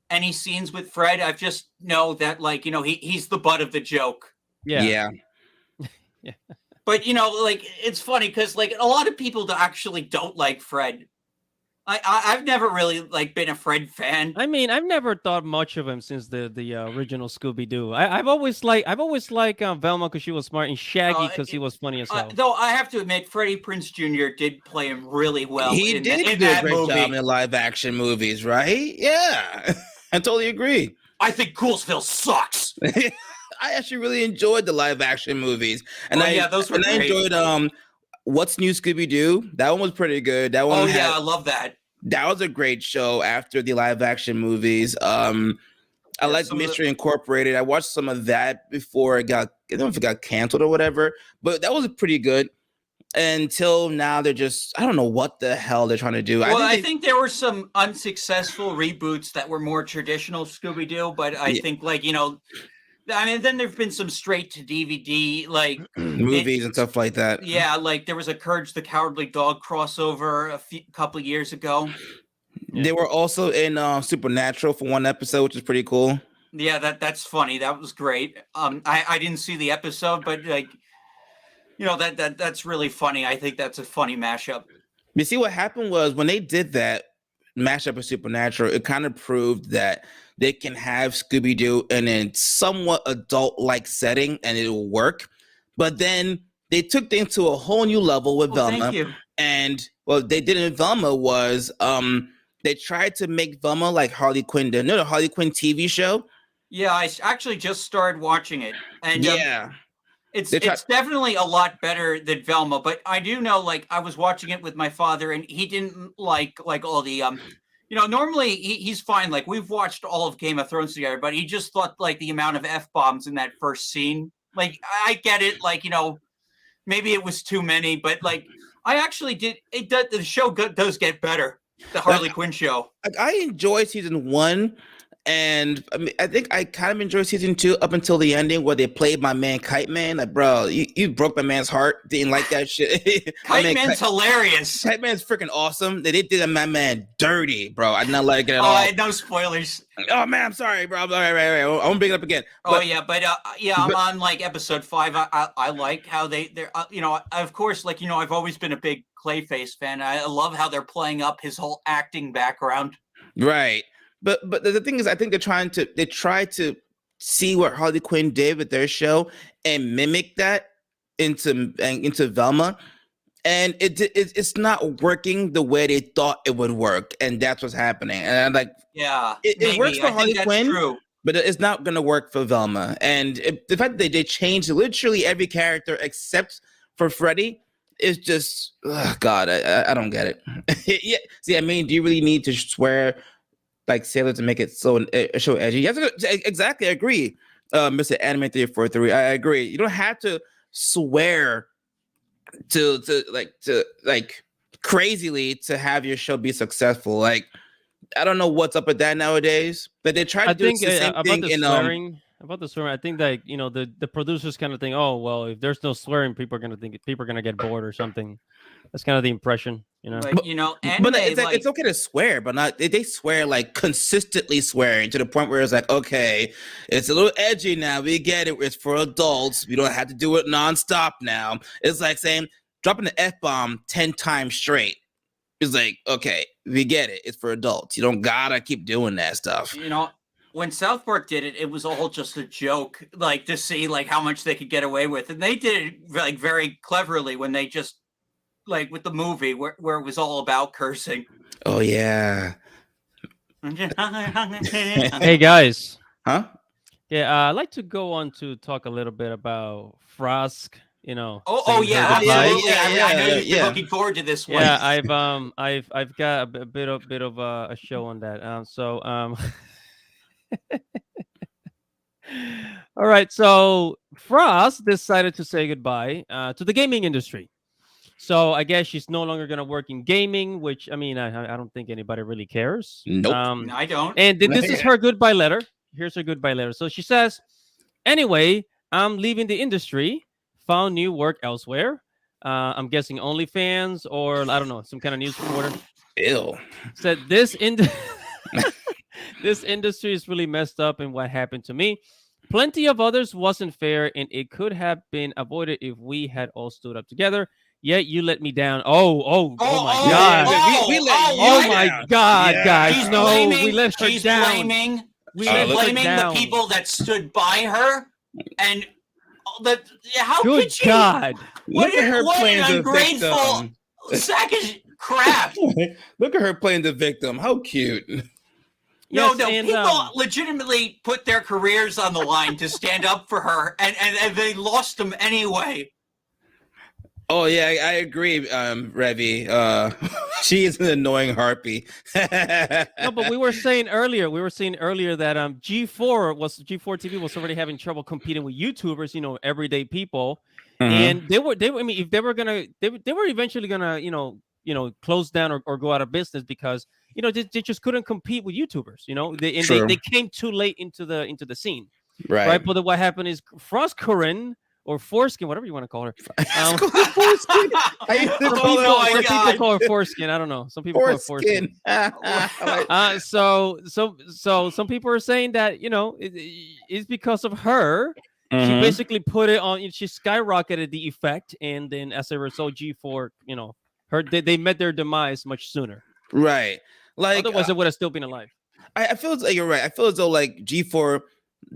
any scenes with Fred. I've just know that, like, you know, he's the butt of the joke. Yeah, Yeah. yeah. But you know, like it's funny because like a lot of people actually don't like Fred. I've never really like been a Fred fan. I mean, I've never thought much of him since the original Scooby Doo. I've always liked Velma because she was smart and Shaggy because he was funny as hell. Though I have to admit, Freddie Prinze Jr. did play him really well He did in do a that great job in movie. the live action movies, right? Yeah. I totally agree. I think Coolsville sucks. I actually really enjoyed the live action movies. And Oh yeah, those were I great. enjoyed What's New Scooby Doo. That one was pretty good. That one Oh had yeah, I love that. that was a great show after the live action movies. I Yeah, like some of the Mystery Incorporated. I watched some of that before it got, I don't know if it got canceled or whatever, but that was pretty good. Until now, they're just, I don't know what the hell they're trying to do. well, I They, think there were some unsuccessful reboots that were more traditional Scooby Doo, but I yeah, think like, you know, I mean, then there've been some straight to DVD like it. movies and stuff like that. Yeah, like there was a Courage the Cowardly Dog crossover couple of years ago. Yeah. They were also in Supernatural for one episode, which is pretty cool. Yeah, that's funny. That was great. I didn't see the episode, but like, you know, that's really funny. I think that's a funny mashup. You see, what happened was when they did that mashup with Supernatural, it kind of proved that they can have Scooby Doo in a somewhat adult like setting and it'll work. But then they took things to a whole new level with Oh, thank Velma. you. And what they did in Velma was they tried to make Velma like Harley Quinn did. No, the Harley Quinn TV show. Yeah, I actually just started watching it, and Yeah. They tried it's definitely a lot better than Velma. But I do know, like, I was watching it with my father, and he didn't like all the You know, normally he's fine. Like we've watched all of Game of Thrones together, but he just thought like the amount of f bombs in that first scene. Like I get it. Like, you know, maybe it was too many, but like I actually did. It does. The show does get better. The Harley like, Quinn show. I enjoyed season one, and I mean, I think I kind of enjoyed season two up until the ending where they played my man Kite Man. Like, bro, you broke my man's heart. Didn't like that shit. My Kite man Man's hilarious. Kite Man's freaking awesome. They did my man dirty, bro. I did not like it at Oh, all. I no spoilers. Oh man, I'm sorry, bro. All right. I won't bring it up again. Oh yeah, but yeah, I'm but- on like episode 5. I like how they're you know, of course, like, you know, I've always been a big Clayface fan. I love how they're playing up his whole acting background. right. But the thing is, I think they try to see what Harley Quinn did with their show and mimic that into Velma. And it's not working the way they thought it would work, and that's what's happening. And I'm like, Yeah, it works for I Harley think that's Quinn, true. but it's not going to work for Velma. And the fact that they changed literally every character except for Freddy is just, God, I don't get it. Yeah, see, I mean, do you really need to swear like Sailor to make it so edgy? Yes, exactly. I agree, Mr. Anime 343. I agree. You don't have to swear to like crazily to have your show be successful. Like, I don't know what's up with that nowadays, but they try to I do think the same about thing the in swearing. About the swearing, I think that, you know, the producers kind of think, oh well, if there's no swearing, people are gonna get bored or something. That's kind of the impression, you know. But you know, but anime it's like like it's okay to swear, but not they swear like consistently swearing to the point where it's like, okay, it's a little edgy now. We get it. It's for adults. We don't have to do it nonstop now. It's like saying dropping the F-bomb 10 times straight. It's like, okay, we get it. It's for adults. You don't gotta keep doing that stuff. you know, when South Park did it, it was all just a joke, like to see like how much they could get away with, and they did it like very cleverly when they just like with the movie where it was all about cursing. Oh yeah. Hey guys, Huh? yeah, I'd like to go on to talk a little bit about Frosk. You know, Oh saying yeah, her goodbyes. absolutely. I know you've been yeah. looking forward to this one. Yeah, I've got a bit of a show on that. All right, so Frost decided to say goodbye to the gaming industry. So I guess she's no longer gonna work in gaming, which I mean, I don't think anybody really cares. Nope. I don't. And this is her goodbye letter. Here's her goodbye letter. So she says, "Anyway, I'm leaving the industry. Found new work elsewhere. I'm guessing OnlyFans or I don't know, some kind of news reporter." Ew. Said this industry is really messed up, and what happened to me. Plenty of others wasn't fair, and it could have been avoided if we had all stood up together. Yet you let me down. Oh my God. We let you Oh my down. God, Yeah. guys. She's No, blaming, we let her she's down. blaming, We she's let her blaming the down. people that stood by her, and that how Good could she? God. What, Look at her what playing an the ungrateful victim. sack of crap. Look at her playing the victim. How cute. No, Yes, no, and, people legitimately put their careers on the line to stand up for her, and they lost them anyway. Oh yeah, I agree, Revy. She is an annoying harpy. No, but we were saying earlier that G4 TV was already having trouble competing with YouTubers, everyday people, and they were I mean, if they were gonna they were eventually gonna close down or go out of business because they just couldn't compete with YouTubers, True. they came too late into the scene, Right. right? But then what happened is Frost Curran or Foreskin, whatever you want to call her. Foreskin. I used to Oh call her my Some God. people call her Foreskin. I don't know. Some people call her Foreskin. Foreskin. So some people are saying that it's because of her. She Mhm. basically put it on. She skyrocketed the effect, and then as a result, G4, they met their demise much sooner. Right. Like Otherwise, they would have still been alive. I feel like you're right. I feel as though like G4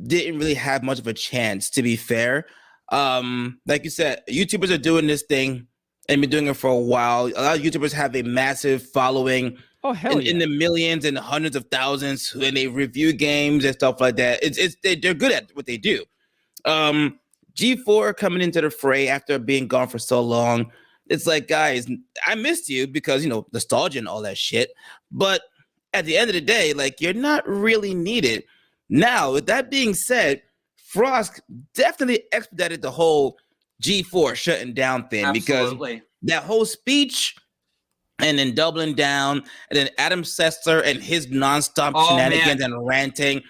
didn't really have much of a chance, to be fair. Like you said, YouTubers are doing this thing and been doing it for a while. A lot of YouTubers have a massive following Oh hell yeah! in the millions and hundreds of thousands, and they review games and stuff like that. They're good at what they do. G4 coming into the fray after being gone for so long. It's like, guys, I missed you because nostalgia and all that shit. But at the end of the day, like, you're not really needed. Now, with that being said, Frost definitely expedited the whole G4 shutting down thing Absolutely. because that whole speech and then doubling down, and then Adam Sessler and his nonstop shenanigans and ranting.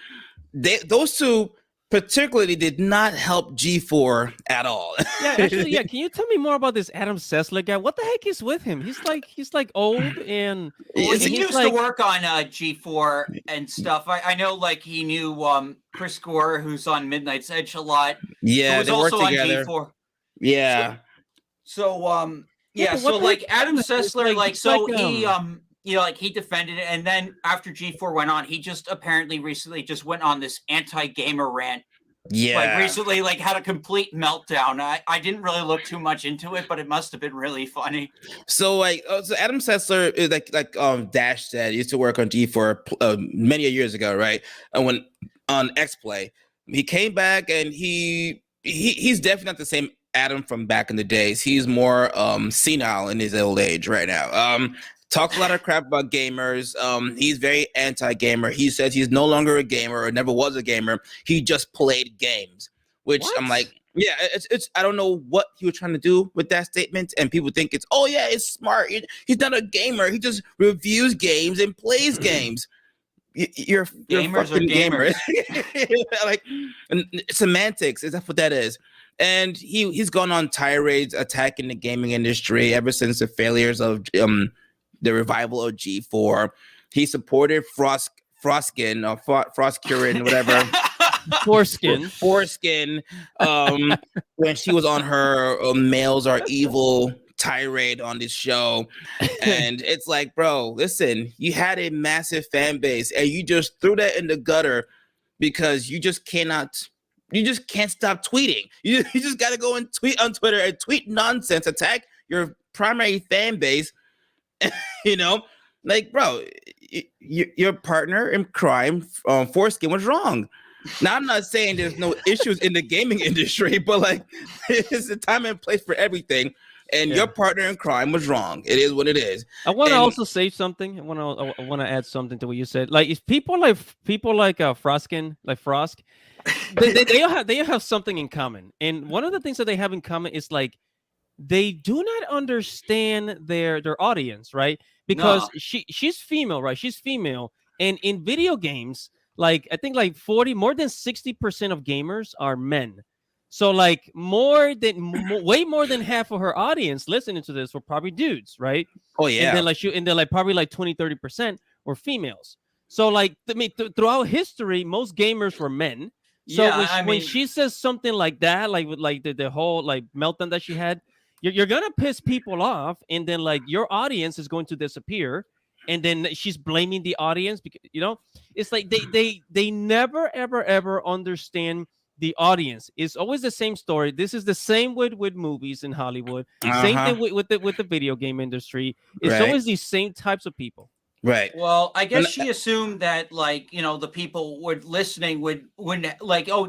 Those two particularly did not help G4 at all. Yeah, actually, yeah. Can you tell me more about this Adam Sessler guy? What the heck is with him? He's like old and Well, Is he he used to work on G4 and stuff. I know, like, he knew Chris Gore, who's on Midnight's Edge a lot. Yeah, who was they work also together. on G4. Yeah. So Yeah, but so what like the- Adam it's Sessler, like- he like he defended it, and then after G4 went on, he just apparently recently just went on this anti-gamer rant. Yeah. Like recently, like had a complete meltdown. I didn't really look too much into it, but it must have been really funny. So like, so Adam Sessler is like Dash said, used to work on G4 many years ago, right? And when on X Play, he came back and he's definitely not the same Adam from back in the days. He's more senile in his old age right now. Talks a lot of crap about gamers. He's very anti-gamer. He says he's no longer a gamer or never was a gamer. He just played games, which What? I'm like, yeah, it's I don't know what he was trying to do with that statement, and people think it's it's smart. He's not a gamer. He just reviews games and plays games. You're Gamers are fucking gamers. like semantics. Is that what that is? And he's gone on tirades attacking the gaming industry ever since the failures of the revival of G4. He supported Frostkin or Frostcurin, whatever. Foreskin. When she was on her males are evil tirade on this show. And it's like, bro, listen, you had a massive fan base and you just threw that in the gutter because you just can't stop tweeting. You just got to go and tweet on Twitter and tweet nonsense, attack your primary fan base. Like, bro, your partner in crime, Foreskin, was wrong. Now, I'm not saying there's no issues in the gaming industry, but like, it's a time and place for everything. and your partner in crime was wrong. It is what it is. I want to And- also say something. I want to add something to what you said. Like, if people like Froskin, like Frosk, they all have something in common. And one of the things that they have in common is like they do not understand their audience, right? Because she's female, right? She's female, and in video games, like I think like more than 60% of gamers are men. So like way more than half of her audience listening to this were probably dudes, right? oh yeah. And then like probably like 20-30% were females. So like I mean throughout history, most gamers were men. So Yeah, when she says something like that, like with like the whole like meltdown that she had, you're gonna piss people off, and then like your audience is going to disappear, and then she's blaming the audience because it's like they never ever understand the audience. It's always the same story. This is the same with movies in Hollywood. Same thing with the video game industry. It's Right. always these same types of people. Right. Well, I guess she assumed that, like, the people would like,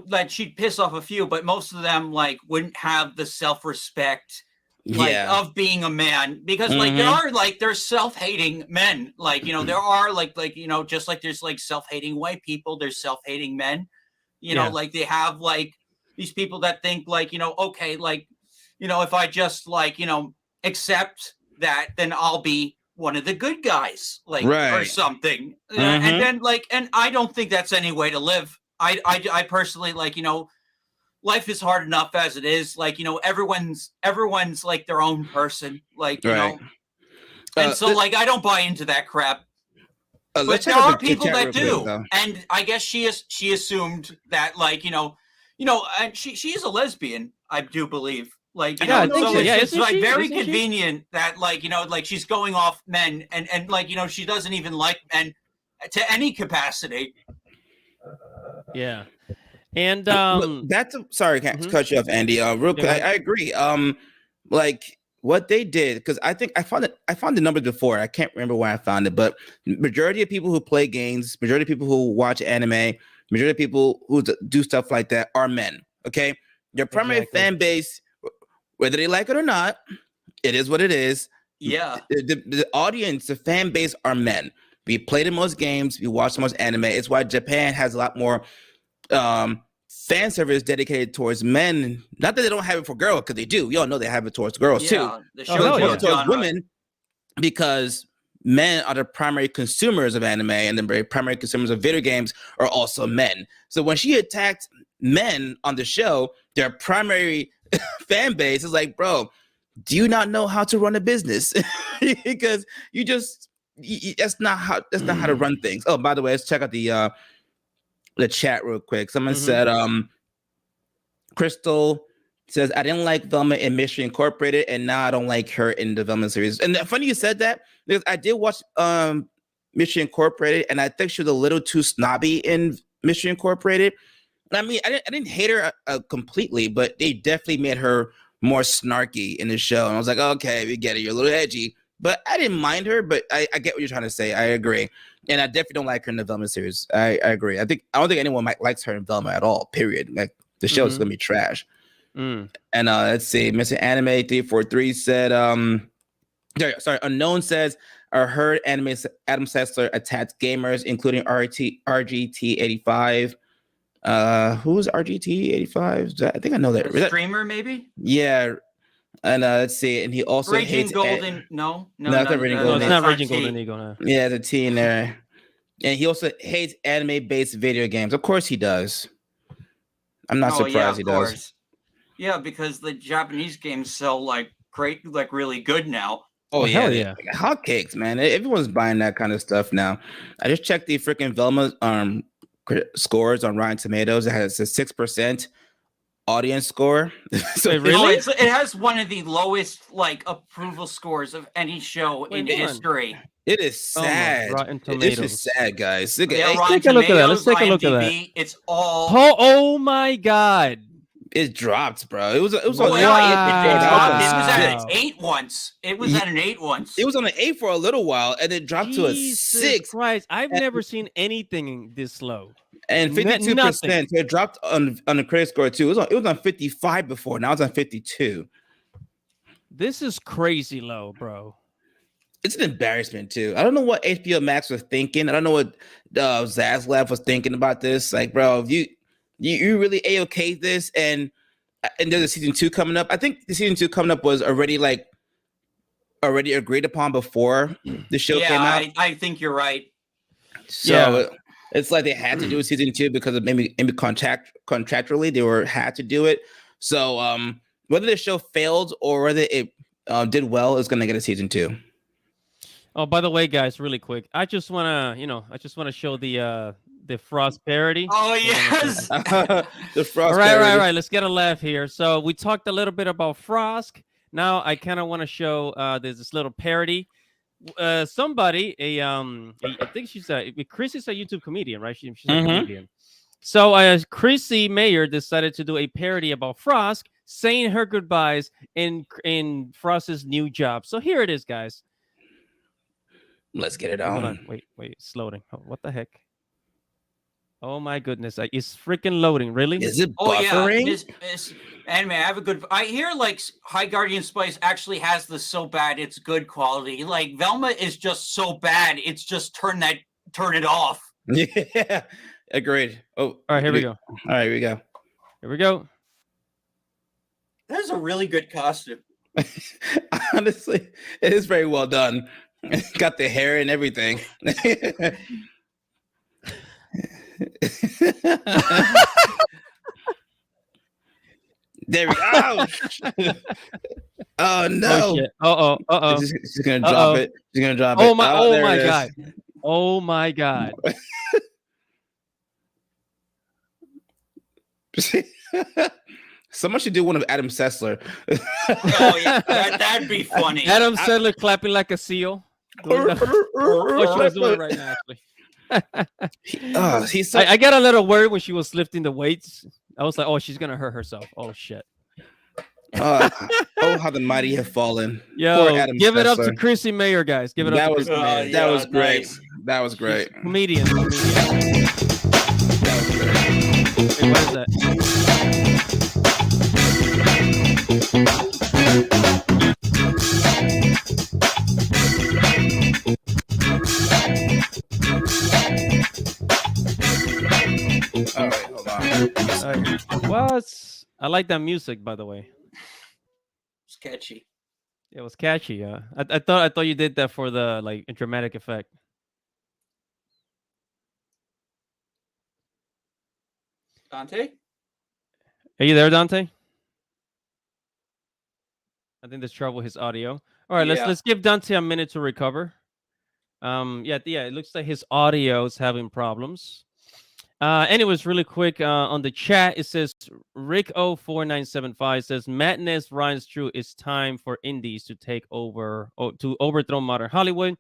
that she'd piss off a few, but most of them like wouldn't have the self-respect like of being a man, because like there's self-hating men, like there are like just like there's like self-hating white people, there's self-hating men, like they have like these people that think like okay, like if I just like accept that, then I'll be one of the good guys, like or something. And then like, and I don't think that's any way to live. I personally like life is hard enough as it is. Like everyone's like their own person. Like and so like I don't buy into that crap. But there are people that do, and I guess she assumed that like and she's a lesbian, I do believe. Like so it's like very convenient that like like she's going off men and like she doesn't even like men to any capacity. Yeah. And that's sorry, can't cut you off, Andy. Real quick, I agree. Like what they did, because I think I found the numbers before. I can't remember where I found it, but majority of people who play games, majority of people who watch anime, majority of people who do stuff like that are men. Okay, your primary fan base, whether they like it or not, it is what it is. Yeah, the audience, the fan base are men. We play the most games, we watch the most anime. It's why Japan has a lot more fan service dedicated towards men. Not that they don't have it for girls, because they do. We all know they have it towards girls too. The towards women, because men are the primary consumers of anime, and the primary consumers of video games are also men. So when she attacked men on the show, their primary fan base is like, bro, do you not know how to run a business? Because that's not how to run things. Oh, by the way, let's check out the chat real quick. Someone said, Crystal says, I didn't like Velma in Mystery Incorporated, and now I don't like her in the Velma series. And funny you said that, because I did watch Mystery Incorporated, and I think she was a little too snobby in Mystery Incorporated. I mean, I didn't hate her completely, but they definitely made her more snarky in the show. And I was like, okay, we get it. You're a little edgy. But I didn't mind her, but I get what you're trying to say. I agree. And I definitely don't like her in the Velma series. I agree. I don't think anyone likes her in Velma at all, period. Like, the show is going to be trash. And let's see. Mr. Anime 343 said, sorry, Unknown says, I heard Adam Sessler attacked gamers, including RGT85. Who's RGT85? I think I know that. The streamer, maybe? Yeah. And let's see. And he also Raging hates Golden. No, not Raging Golden. It's not Raging Golden Eagle. No. Yeah, the T in there. And he also hates anime-based video games. Of course he does. I'm not surprised he does. Yeah, because the Japanese games sell like great, like really good now. Oh, yeah. Hell yeah. Hotcakes, man. Everyone's buying that kind of stuff now. I just checked the freaking Velma scores on Rotten Tomatoes. It has a 6% audience score. So really? It has one of the lowest like approval scores of any show in history. It is sad. Rotten Tomatoes. It is sad, guys. Let's take a look at that. Let's take a look at that. It's all. Oh my god! It dropped, bro. It was on it dropped. It was at an 8 once. It was at an 8 once. It was on an 8 for a little while, and it dropped to a 6. Christ, I've never seen anything this low. And 52%. So it dropped on the credit score too. It was on 55 before. Now it's on 52. This is crazy low, bro. It's an embarrassment too. I don't know what HBO Max was thinking. I don't know what Zaslav was thinking about this. Like, bro, if you really a-okay this, and there's a season 2 coming up. I think the season 2 coming up was already agreed upon before the show came out. I think you're right. So it's like they had to do a season 2 because of maybe contractually they had to do it. So whether the show failed or whether it did well is going to get a season 2. Oh, by the way, guys, really quick, I just wanna show the Frost parody. Oh yes. The Frost. All right. Let's get a laugh here. So we talked a little bit about Frost. Now I kind of want to show there's this little parody. Somebody, I think Chris is a YouTube comedian, right? She's a comedian. So Chrissy Mayer decided to do a parody about Frost saying her goodbyes in Frost's new job. So here it is, guys. Let's get it Hold on. Wait, it's loading. Oh, what the heck? Oh my goodness, it's freaking loading. Really? Is it buffering? buffering? It's anime. I have a good. I hear like High Guardian Spice actually has this so bad it's good quality. Like Velma is just so bad it's just turn it off. Yeah, agreed. Oh, all right, here we go. All right, here we go. Here we go. That is a really good costume. Honestly, it is very well done. Got the hair and everything. There we go. Oh no! Oh, She's gonna drop it. She's gonna drop it. Oh my! Oh my it god! Oh my god! Someone should do one of Adam Sessler. Oh yeah, that'd be funny. Adam Sandler clapping like a seal. What she was doing right now, actually. I got a little worried when she was lifting the weights. I was like, oh, she's gonna hurt herself. Oh shit. Oh, how the mighty have fallen. Yo, give it up to Chrissy Mayer, guys. Give it up to Chrissy Mayer. That was great. That was great. She's comedian. That was great. Wait, what is that? All right, hold on. What? I like that music, by the way. It's catchy. It was catchy. Yeah, I thought you did that for the like dramatic effect. Dante, are you there, Dante? I think there's trouble with his audio. All right, let's give Dante a minute to recover. Yeah, it looks like his audio is having problems. Anyways, really quick, on the chat, it says Rick04975 says madness runs true. It's time for indies to take over to overthrow modern Hollywood.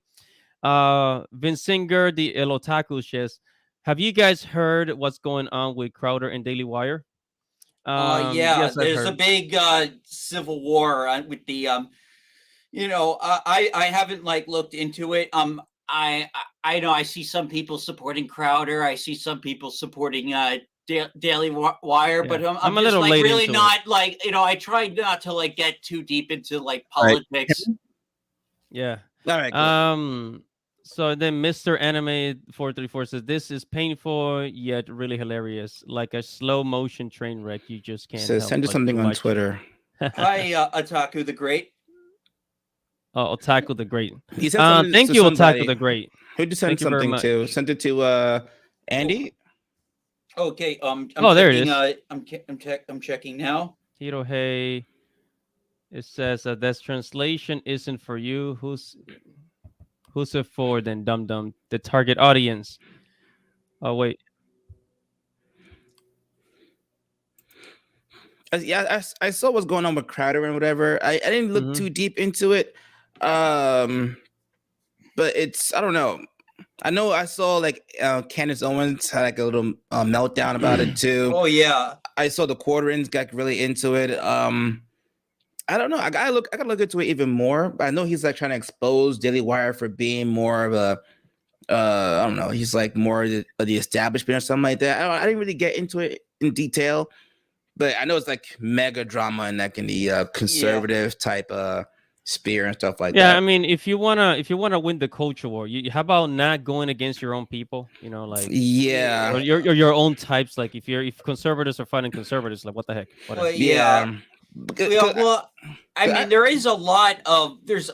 Vinsinger, the El Otaku says, have you guys heard what's going on with Crowder and Daily Wire? Yes, there's a big civil war with the I haven't like looked into it. I know I see some people supporting Crowder. I see some people supporting Daily Wire, but I'm a little like really not it. Like I try not to like get too deep into like politics. Right. Yeah. All right. Cool. So then Mr. Anime 434 says this is painful yet really hilarious, like a slow motion train wreck. You just can't. So send us something on Twitter. Hi, Otaku the Great. Oh, Otaku the Great. Thank you, Otaku the Great. Who'd you send something to? Send it to Andy. Okay. there it is. I'm checking now. Hirohei. It says this translation isn't for you. Who's it for? Then Dum Dum, the target audience. Oh wait. Yeah, I saw what's going on with Crowder and whatever. I didn't look too deep into it. But it's, I don't know. I know I saw like Candace Owens had like a little meltdown about it too. Oh yeah. I saw the Quarterings got really into it. I don't know. I gotta look into it even more. But I know he's like trying to expose Daily Wire for being more of a I don't know. He's like more of the establishment or something like that. I didn't really get into it in detail, but I know it's like mega drama and like in the conservative type sphere and stuff like Yeah, I that. mean, if you wanna win the culture war, how about not going against your own people? Like Yeah, or your own types. Like if conservatives are fighting conservatives, like what the heck, Well, whatever. yeah. yeah. Yeah, Because well, I mean, there's a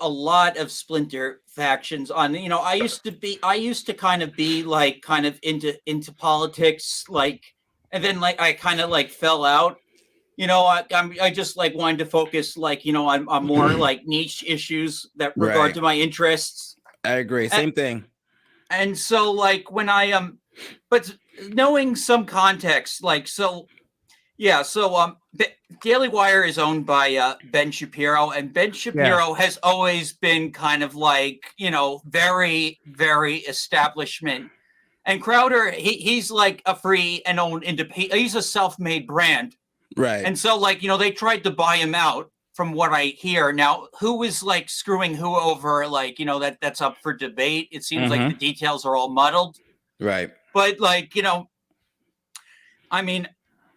lot of splinter factions on. I used to kind of be like kind of into politics, like, and then like I kind of like fell out. I just like wanted to focus like on more like niche issues that regard right, to my interests, I agree. and, Same thing. and so like when but knowing some context, like so yeah, so Daily Wire is owned by Ben Shapiro, and Ben Yeah. Shapiro has always been kind of like very very establishment. And Crowder, he's like a free and owned independent. He's a self-made brand, Right. and so like they tried to buy him out. From what I hear now, who is like screwing who over? Like that's up for debate. It seems like the Mm-hmm. details are all muddled, Right. but like I mean,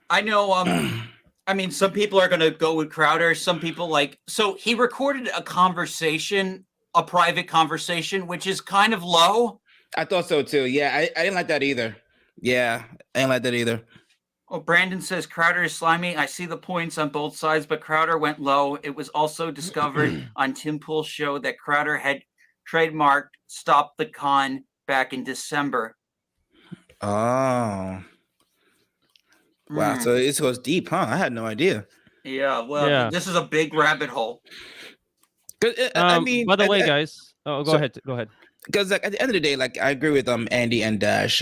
I know I mean, some people are going to go with Crowder. Some people so he recorded a conversation, a private conversation, which is kind of low. I thought so too. Yeah, I didn't like that either. Yeah, I didn't like that either. Oh, Brandon says Crowder is slimy. I see the points on both sides, but Crowder went low. It was also discovered on Tim Pool's show that Crowder had trademarked Stop the Con back in December. Oh. Wow. So this goes deep, huh? I had no idea. Yeah, well, Yeah. this is a big rabbit hole. I mean, By the way, guys. Oh, go ahead. Go ahead. Because like at the end of the day, like I agree with Andy and Dash.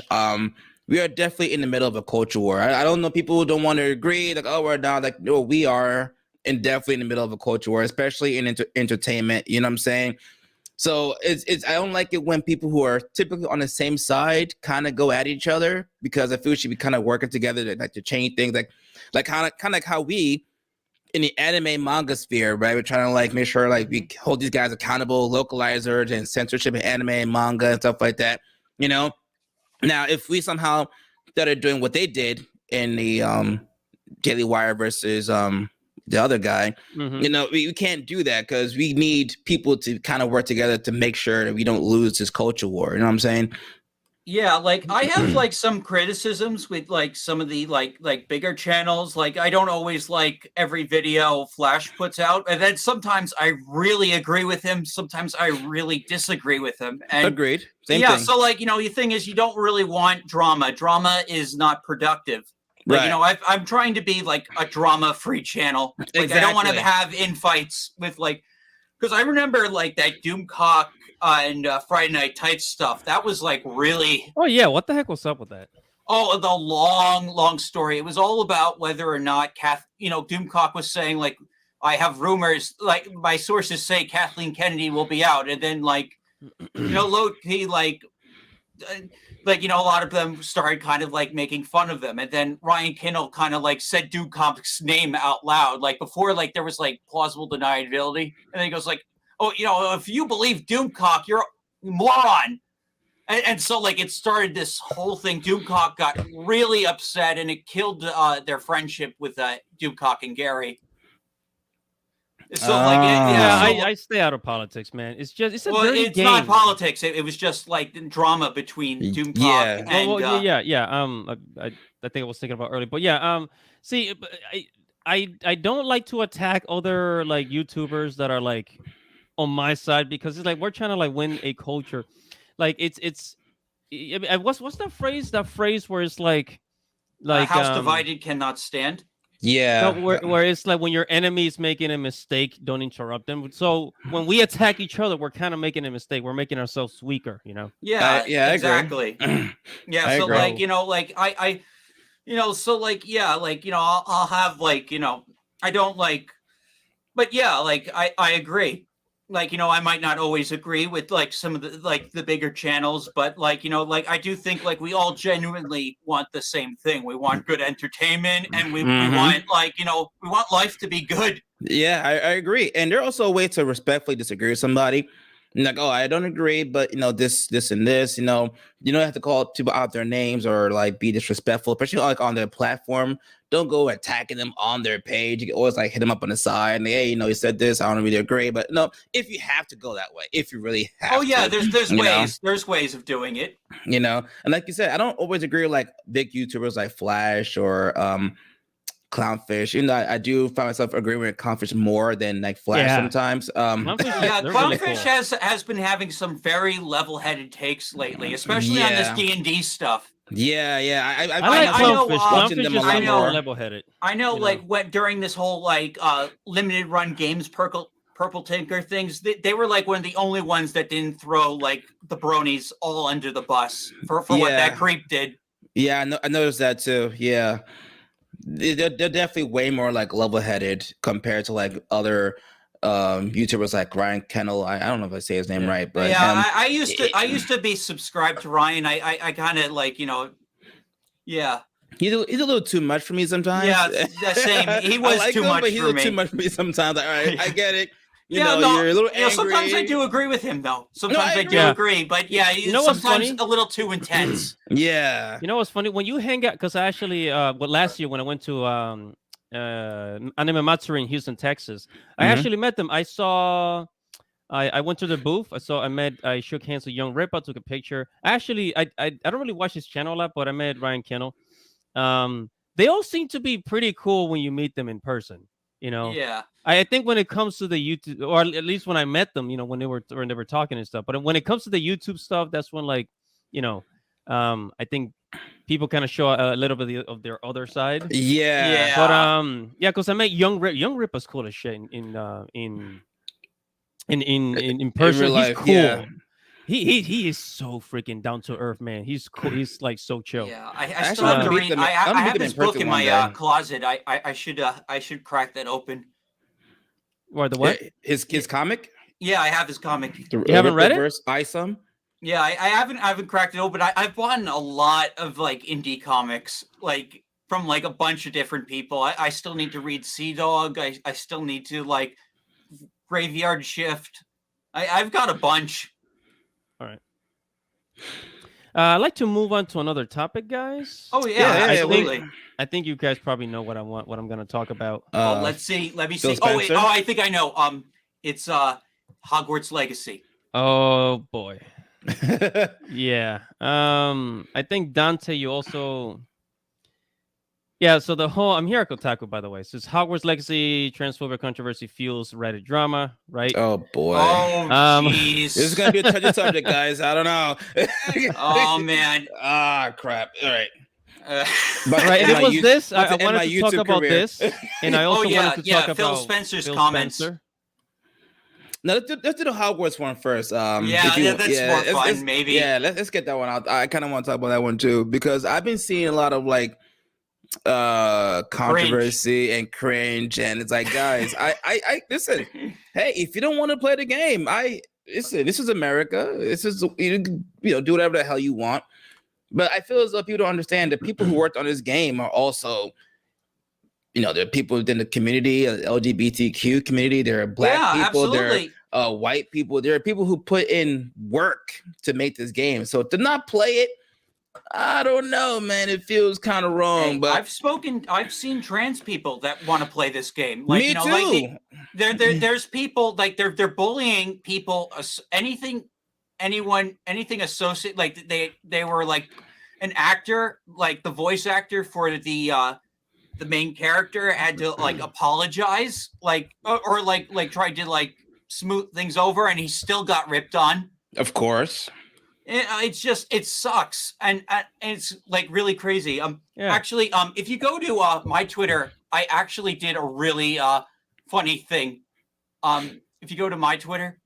We are definitely in the middle of a culture war. I don't know, people who don't want to agree. Like, oh, we're down. Like, no, we are definitely in the middle of a culture war, especially in entertainment. You know what I'm saying? So it's I don't like it when people who are typically on the same side kind of go at each other, because I feel we should be kind of working together to change things. Like kind of like how we in the anime manga sphere, right? We're trying to like make sure like we hold these guys accountable, localizers and censorship in anime and manga and stuff like that. Now if we somehow started doing what they did in the Daily Wire versus the other guy, we can't do that, because we need people to kind of work together to make sure that we don't lose this culture war. You know what I'm saying? Yeah, like I have like some criticisms with like some of the like bigger channels. Like I don't always like every video Flash puts out, and then sometimes I really agree with him. Sometimes I really disagree with him. And Agreed. Same yeah, thing. so like the thing is, you don't really want drama. Drama is not productive. Like Right. I'm trying to be like a drama-free channel. Like I don't want to Exactly. have infights with like, because I remember like that Doomcock and Friday Night Tights stuff. That was like really Oh yeah, what the heck was up with that? the long story. It was all about whether or not Doomcock was saying like, I have rumors, like my sources say Kathleen Kennedy will be out, and then like low key a lot of them started kind of like making fun of them, and then Ryan Kindle kind of like said Doomcock's name out loud, like before like there was like plausible deniability, and then he goes like, oh, if you believe Doomcock, you're a moron. And so like it started this whole thing. Doomcock got really upset, and it killed their friendship with Doomcock and Gary. So like I stay out of politics, man. It's a dirty it's game. not politics. It was just like drama between Doomcock Yeah. and yeah. I think I was thinking about earlier, but yeah. See, I don't like to attack other like YouTubers that are like on my side, because it's like we're trying to like win a culture. Like it's I mean, what's that phrase? That phrase where it's like house divided cannot stand. Yeah. no, where it's like when your enemy is making a mistake, don't interrupt them. So when we attack each other, we're kind of making a mistake. We're making ourselves weaker, Yeah, I exactly. agree. Yeah, I so agree. like like I so like yeah, like I'll have like I don't like, but yeah, like I agree. Like I might not always agree with like some of the bigger channels, but like like I do think like we all genuinely want the same thing. We want good entertainment, and we want like we want life to be good. Yeah, I agree. And there's also a way to respectfully disagree with somebody. Like, oh, I don't agree, but this and this, you don't have to call people out their names or like be disrespectful, especially like on their platform. don't go attacking them on their page. You can always like hit them up on the side and hey, you said this. I don't really agree, but no, if you have to go that way, if you really have. Oh yeah, to, there's ways. There's ways of doing it. And like you said, I don't always agree with like big YouTubers like Flash or Clownfish. I do find myself agreeing with Clownfish more than like Flash sometimes. Clownfish has been having some very level-headed takes lately, especially on this D&D stuff. Yeah. I like Clownfish. Clownfish is a lot more level-headed. I know, like during this whole like limited run games Purple Tinker things, they were like one of the only ones that didn't throw like the bronies all under the bus for what that creep did. Yeah, I noticed that too. Yeah. They're definitely way more like level-headed compared to like other YouTubers like Ryan Kennel. I don't know if I say his name right, but I used to be subscribed to Ryan. I kind of like yeah. He's a little too much for me sometimes. Yeah, the same. He was too much for me. He's a little too much for me sometimes. Like, all right, I get it. You're a little angry. Sometimes I do agree with him, though. Sometimes I do agree, but yeah, sometimes funny? A little too intense. Yeah. You know what's funny? When you hang out, because I actually, last year when I went to Anime Matsuri in Houston, Texas, I actually met them. I went to the booth. I shook hands with Young Rip. I took a picture. Actually, I don't really watch his channel a lot, but I met Ryan Kennel. They all seem to be pretty cool when you meet them in person. Yeah. I think when it comes to the YouTube, or at least when I met them, when they were talking and stuff. But when it comes to the YouTube stuff, that's when I think people kind of show a little bit of their other side. Yeah. But because I met Young Rip. Young Rip was cool as shit in person. He's cool. Yeah. He is so freaking down to earth, man. He's cool. He's like so chill. Yeah, I still have to read. I have this book in my closet. I should crack that open. What, the what? His comic? Yeah, I have his comic. You haven't read it? Isum? Yeah, I haven't cracked it open. I've bought a lot of like indie comics, like from like a bunch of different people. I still need to read Sea Dog. I still need to like Graveyard Shift. I've got a bunch. All right. I'd like to move on to another topic, guys. Oh yeah, absolutely. I think you guys probably know what I'm going to talk about. Let's see. Let me see. Oh wait. Oh, I think I know. It's Hogwarts Legacy. Oh boy. Yeah. I think Dante, you also. Yeah, so I'm here at Kotaku, by the way. So it's Hogwarts Legacy, transphobic controversy fuels Reddit drama, right? Oh, boy. Oh, jeez. This is going to be a touchy subject, guys. I don't know. Oh, man. Crap. All right. But right, if it was this, I wanted to talk about this. And I also wanted to talk about Phil Spencer's comments. Spencer. No, let's do the Hogwarts one first. That's more fun, maybe. Yeah, let's get that one out. I kind of want to talk about that one, too, because I've been seeing a lot of, like, controversy and cringe, and it's like, guys, I listen. Hey, if you don't want to play the game, listen. This is America. This is do whatever the hell you want. But I feel as though people don't understand that people who worked on this game are also, there are people within the community, LGBTQ community. There are black people. Absolutely. There are white people. There are people who put in work to make this game. So to not play it, I don't know, man. It feels kind of wrong. But I've seen trans people that want to play this game. Like, me too. Like there's people like they're bullying people. Anything associated, like they were like an actor, like the voice actor for the main character had to like apologize, like or like tried to like smooth things over, and he still got ripped on. Of course. It sucks, and it's like really crazy. Actually, if you go to my Twitter, I actually did a really funny thing. If you go to my Twitter,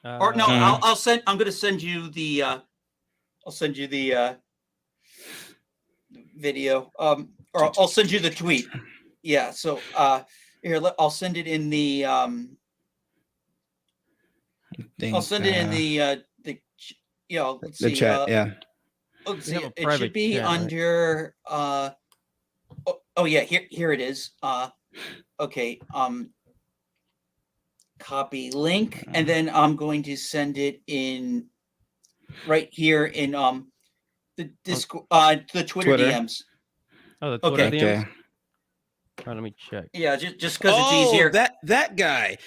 or no, I'm gonna send you the video. Or I'll send you the tweet. Yeah. So here, I'll send it in the I'll send it in the let's see. The chat, yeah. Let's see. It should be under. Oh yeah, here it is. Okay. Copy link, and then I'm going to send it in right here in the Discord, the Twitter DMs. Oh, the Twitter DMs. right, let me check. Yeah, just because it's easier. That guy.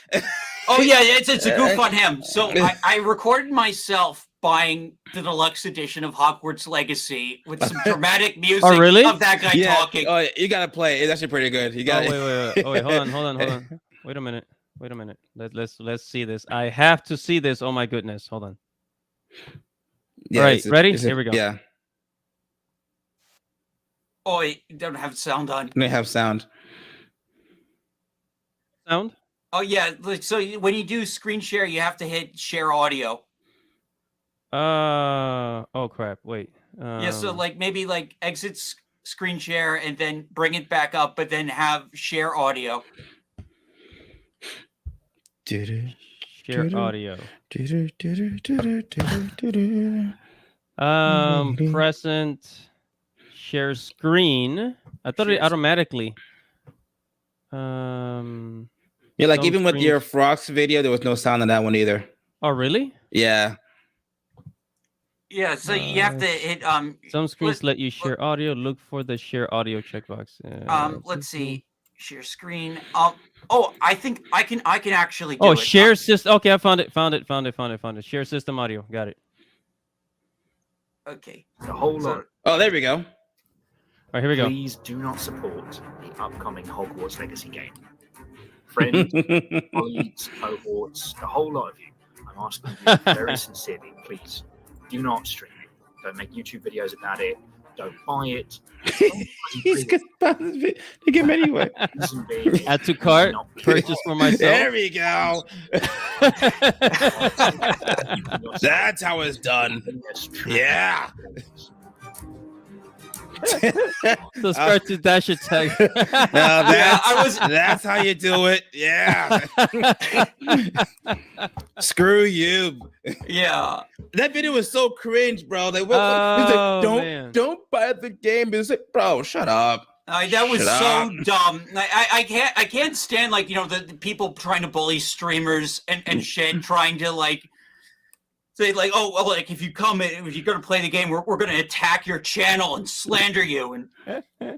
Oh yeah, it's a goof on him. So I recorded myself buying the deluxe edition of Hogwarts Legacy with some dramatic music of that guy talking. Oh, you gotta play. It's actually pretty good. You got. Wait. Hold on. Wait a minute. Let's see this. I have to see this. Oh my goodness. Hold on. Yeah, all right, ready? Here we go. Yeah. Oh, you don't have sound on. They have sound. Sound? Oh yeah. So when you do screen share, you have to hit share audio. Oh crap. Wait. Yeah. So like maybe like exit screen share and then bring it back up, but then have share audio. Share audio. Present. Share screen. I thought it automatically. Yeah, like even with your Frogs video, there was no sound on that one either. Oh, really? Yeah. Yeah, so you have to hit some screens let you share audio. Look for the share audio checkbox. Let's see. Share screen. Oh, I think I can actually do it. Share system. Okay, I found it. Share system audio. Got it. Okay. A whole lot. Oh, there we go. All right, here we go. Please do not support the upcoming Hogwarts Legacy game. Friends, colleagues, cohorts, the whole lot of you, I'm asking you very sincerely, please, do not stream it. Don't make YouTube videos about it. Don't buy it. He's gonna buy this video. Take him anyway. Add to cart. Purchase for myself. There we go. That's how it's done. Yeah. Subscribe to Dash Attack. That's how you do it. Yeah. Screw you. Yeah. That video was so cringe, bro. They went, don't buy the game. It's like, bro, shut up. That was so dumb. I can't stand like the people trying to bully streamers and shit, trying to like say like, oh well, like if you're gonna play the game, we're gonna attack your channel and slander you. And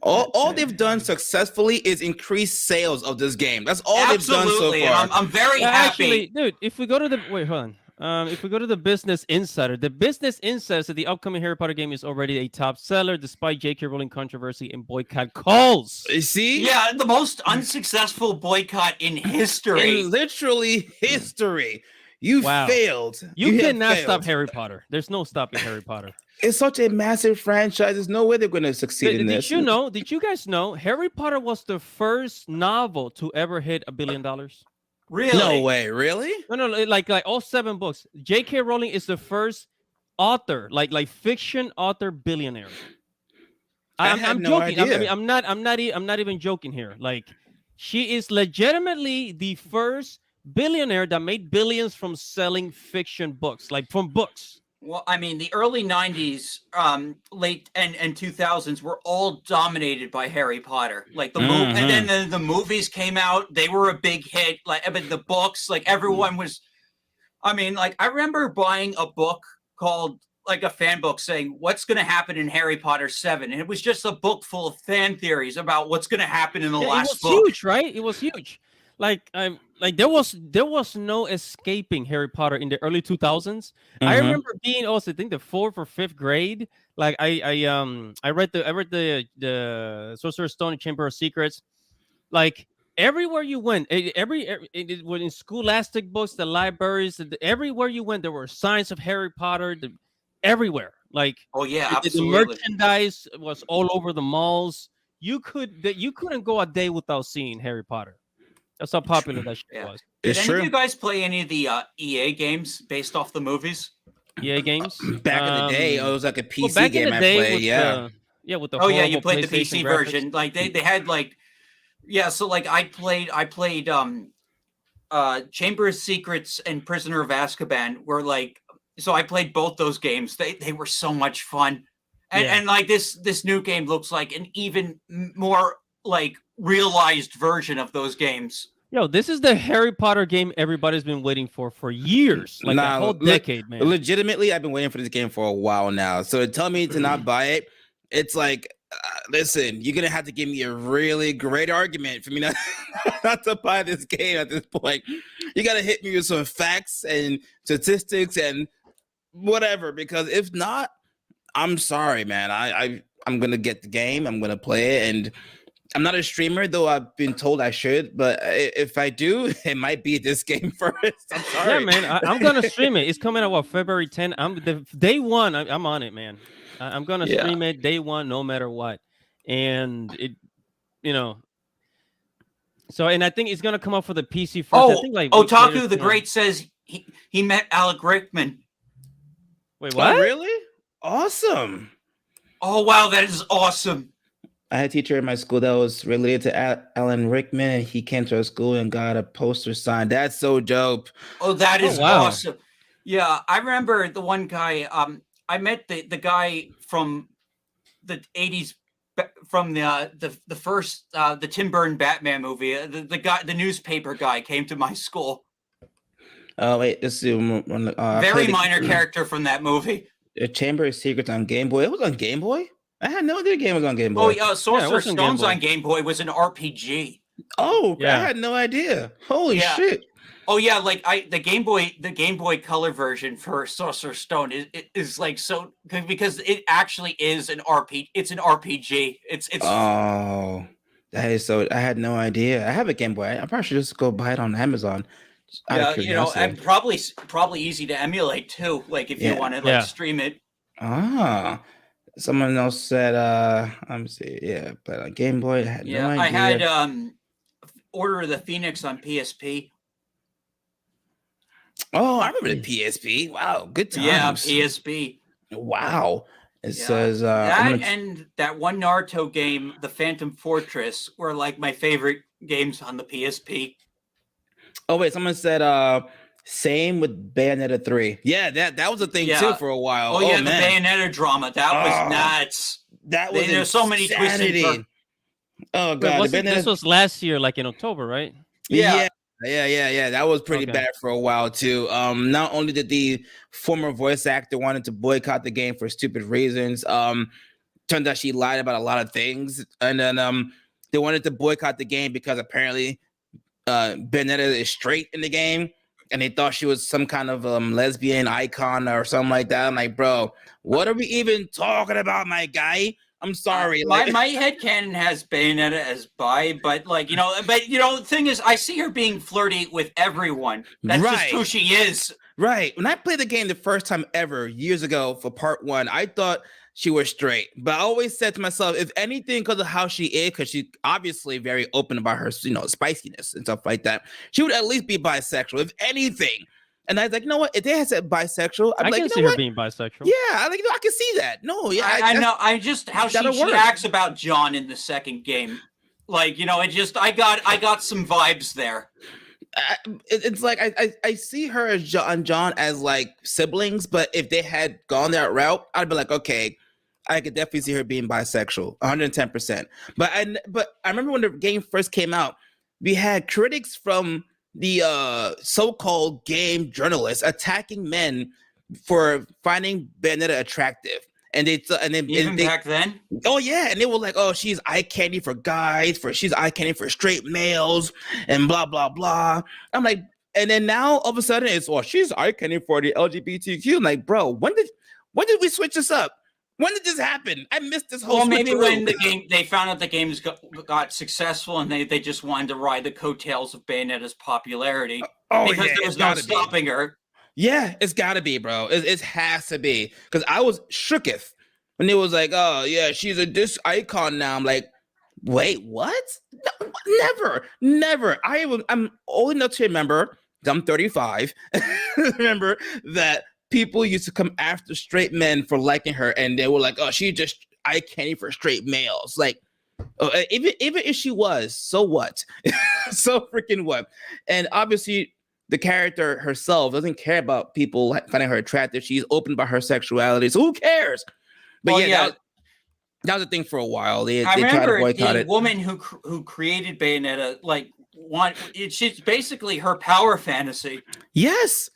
all they've done successfully is increase sales of this game. That's all they've done so far. And I'm very happy. Actually, dude, if we go to the hold on. If we go to the Business Insider, the Business Insider said the upcoming Harry Potter game is already a top seller despite J.K. Rowling controversy and boycott calls. You see? Yeah, the most unsuccessful boycott in history. In literally history. You failed. You cannot stop Harry Potter. There's no stopping Harry Potter. It's such a massive franchise. There's no way they're going to succeed in this. Did you guys know Harry Potter was the first novel to ever hit $1 billion? Really? No way. Really? No. Like all 7 books. J.K. Rowling is the first author, like fiction author billionaire. I'm joking. I mean, I'm not even joking here. Like, she is legitimately the first billionaire that made billions from selling fiction books, like from books. Well, I mean, the early 90s, late and 2000s were all dominated by Harry Potter. Like the movie, and then the movies came out; they were a big hit. Like, I mean, the books, like everyone was. I mean, like I remember buying a book called like a fan book saying what's going to happen in Harry Potter 7, and it was just a book full of fan theories about what's going to happen in the last book. It was huge, right? It was huge. Like there was no escaping Harry Potter in the early 2000s. I remember being also I think the 4th or 5th grade. Like I read the Sorcerer's Stone and Chamber of Secrets. Like everywhere you went, in scholastic books, the libraries, everywhere you went, there were signs of Harry Potter. Everywhere, like absolutely. The merchandise was all over the malls. You couldn't go a day without seeing Harry Potter. That's how popular that shit was. Did any of you guys play any of the EA games based off the movies? EA games? Back in the day, it was like a PC game I played. With the you played the PC version. Like they had like so like I played Chamber of Secrets and Prisoner of Azkaban were like so I played both those games. They were so much fun. And like this new game looks like an even more like realized version of those games. This is the Harry Potter game everybody's been waiting for years, like a whole decade, man. Legitimately, I've been waiting for this game for a while now. So to tell me to not buy it, it's like Listen, you're gonna have to give me a really great argument for me not, not to buy this game at this point. You gotta hit me with some facts and statistics and whatever, because if not, I'm sorry, man. I'm gonna get the game. I'm gonna play it, and I'm not a streamer, though I've been told I should. But if I do, it might be this game first. I'm sorry. Yeah, man. I'm gonna stream it. It's coming out February 10th. I'm the day one. I'm on it, man. I'm gonna stream it day one, no matter what. And it, you know. So, and I think it's gonna come out for the PC first. I think like Otaku the Great says he met Alec Rickman. Wait, what? Oh, really? Awesome. Oh wow, that is awesome. I had a teacher in my school that was related to Alan Rickman, and he came to our school and got a poster signed. That's so dope. Oh, that is wow. awesome. Yeah, I remember the one guy. I met the guy from the 80s, from the first the Tim Burton Batman movie. The guy, the newspaper guy, came to my school. Oh wait, this is very minor character from that movie. The Chamber of Secrets on Game Boy. It was on Game Boy. I had no idea the game was on Game Boy. Oh yeah, Sorcerer's Stones on Game Boy was an RPG. Oh, yeah. I had no idea. Holy shit. Oh yeah, like the Game Boy Color version for Sorcerer's Stone is like so because it actually is an RPG. It's an RPG. It's oh, that is so. I had no idea. I have a Game Boy. I probably should just go buy it on Amazon. Yeah, you know, and probably easy to emulate too. Like if you want to like stream it. Ah. Someone else said, let me see, but on Game Boy, I had no idea. I had Order of the Phoenix on PSP. Oh, I remember the PSP. Wow, good times. Yeah, PSP. Wow. It says that and that one Naruto game, The Phantom Fortress, were like my favorite games on the PSP. Oh wait, someone said same with Bayonetta 3. Yeah, that was a thing too for a while. Oh yeah, the Bayonetta drama. That was nuts. That was there's so many twists and turns. Oh god, this was last year, like in October, right? Yeah. That was pretty bad for a while too. Not only did the former voice actor wanted to boycott the game for stupid reasons, turned out she lied about a lot of things, and then they wanted to boycott the game because apparently Bayonetta is straight in the game. And they thought she was some kind of lesbian icon or something like that. I'm like, bro, what are we even talking about, my guy? I'm sorry. My headcanon has Bayonetta as bi, but the thing is, I see her being flirty with everyone. That's just who she is. Right. When I played the game the first time ever, years ago for part 1, I thought she was straight. But I always said to myself, if anything, because of how she is, because she's obviously very open about her, spiciness and stuff like that, she would at least be bisexual, if anything. And I was like, you know what? If they had said bisexual, I can see her being bisexual. Yeah, I can see that. No, yeah, I know. I just how she acts about John in the second game, I got some vibes there. It's like I see her as John as like siblings, but if they had gone that route, I'd be like, okay, I could definitely see her being bisexual, 110%. But I remember when the game first came out, we had critics from the so-called game journalists attacking men for finding Bayonetta attractive. And back then? Oh yeah, and they were like, "Oh, she's eye candy for guys, she's eye candy for straight males, and blah blah blah." I'm like, and then now all of a sudden it's, she's eye candy for the LGBTQ. I'm like, bro, when did we switch this up? When did this happen? I missed this whole. Well, maybe when they found out the games got successful, and they just wanted to ride the coattails of Bayonetta's popularity because there was no stopping her. Yeah, it's got to be, bro. It has to be, because I was shooketh when it was like, oh yeah, she's this icon now. I'm like, wait, what? No, never. I'm old enough to remember. I'm 35. Remember that people used to come after straight men for liking her, and they were like, oh, she just eye candy for straight males. Like, even if she was, so what? So freaking what? And obviously, the character herself doesn't care about people finding her attractive. She's open about her sexuality, so who cares? But that was a thing for a while. They tried to boycott it. The woman who created Bayonetta, she's basically her power fantasy. Yes.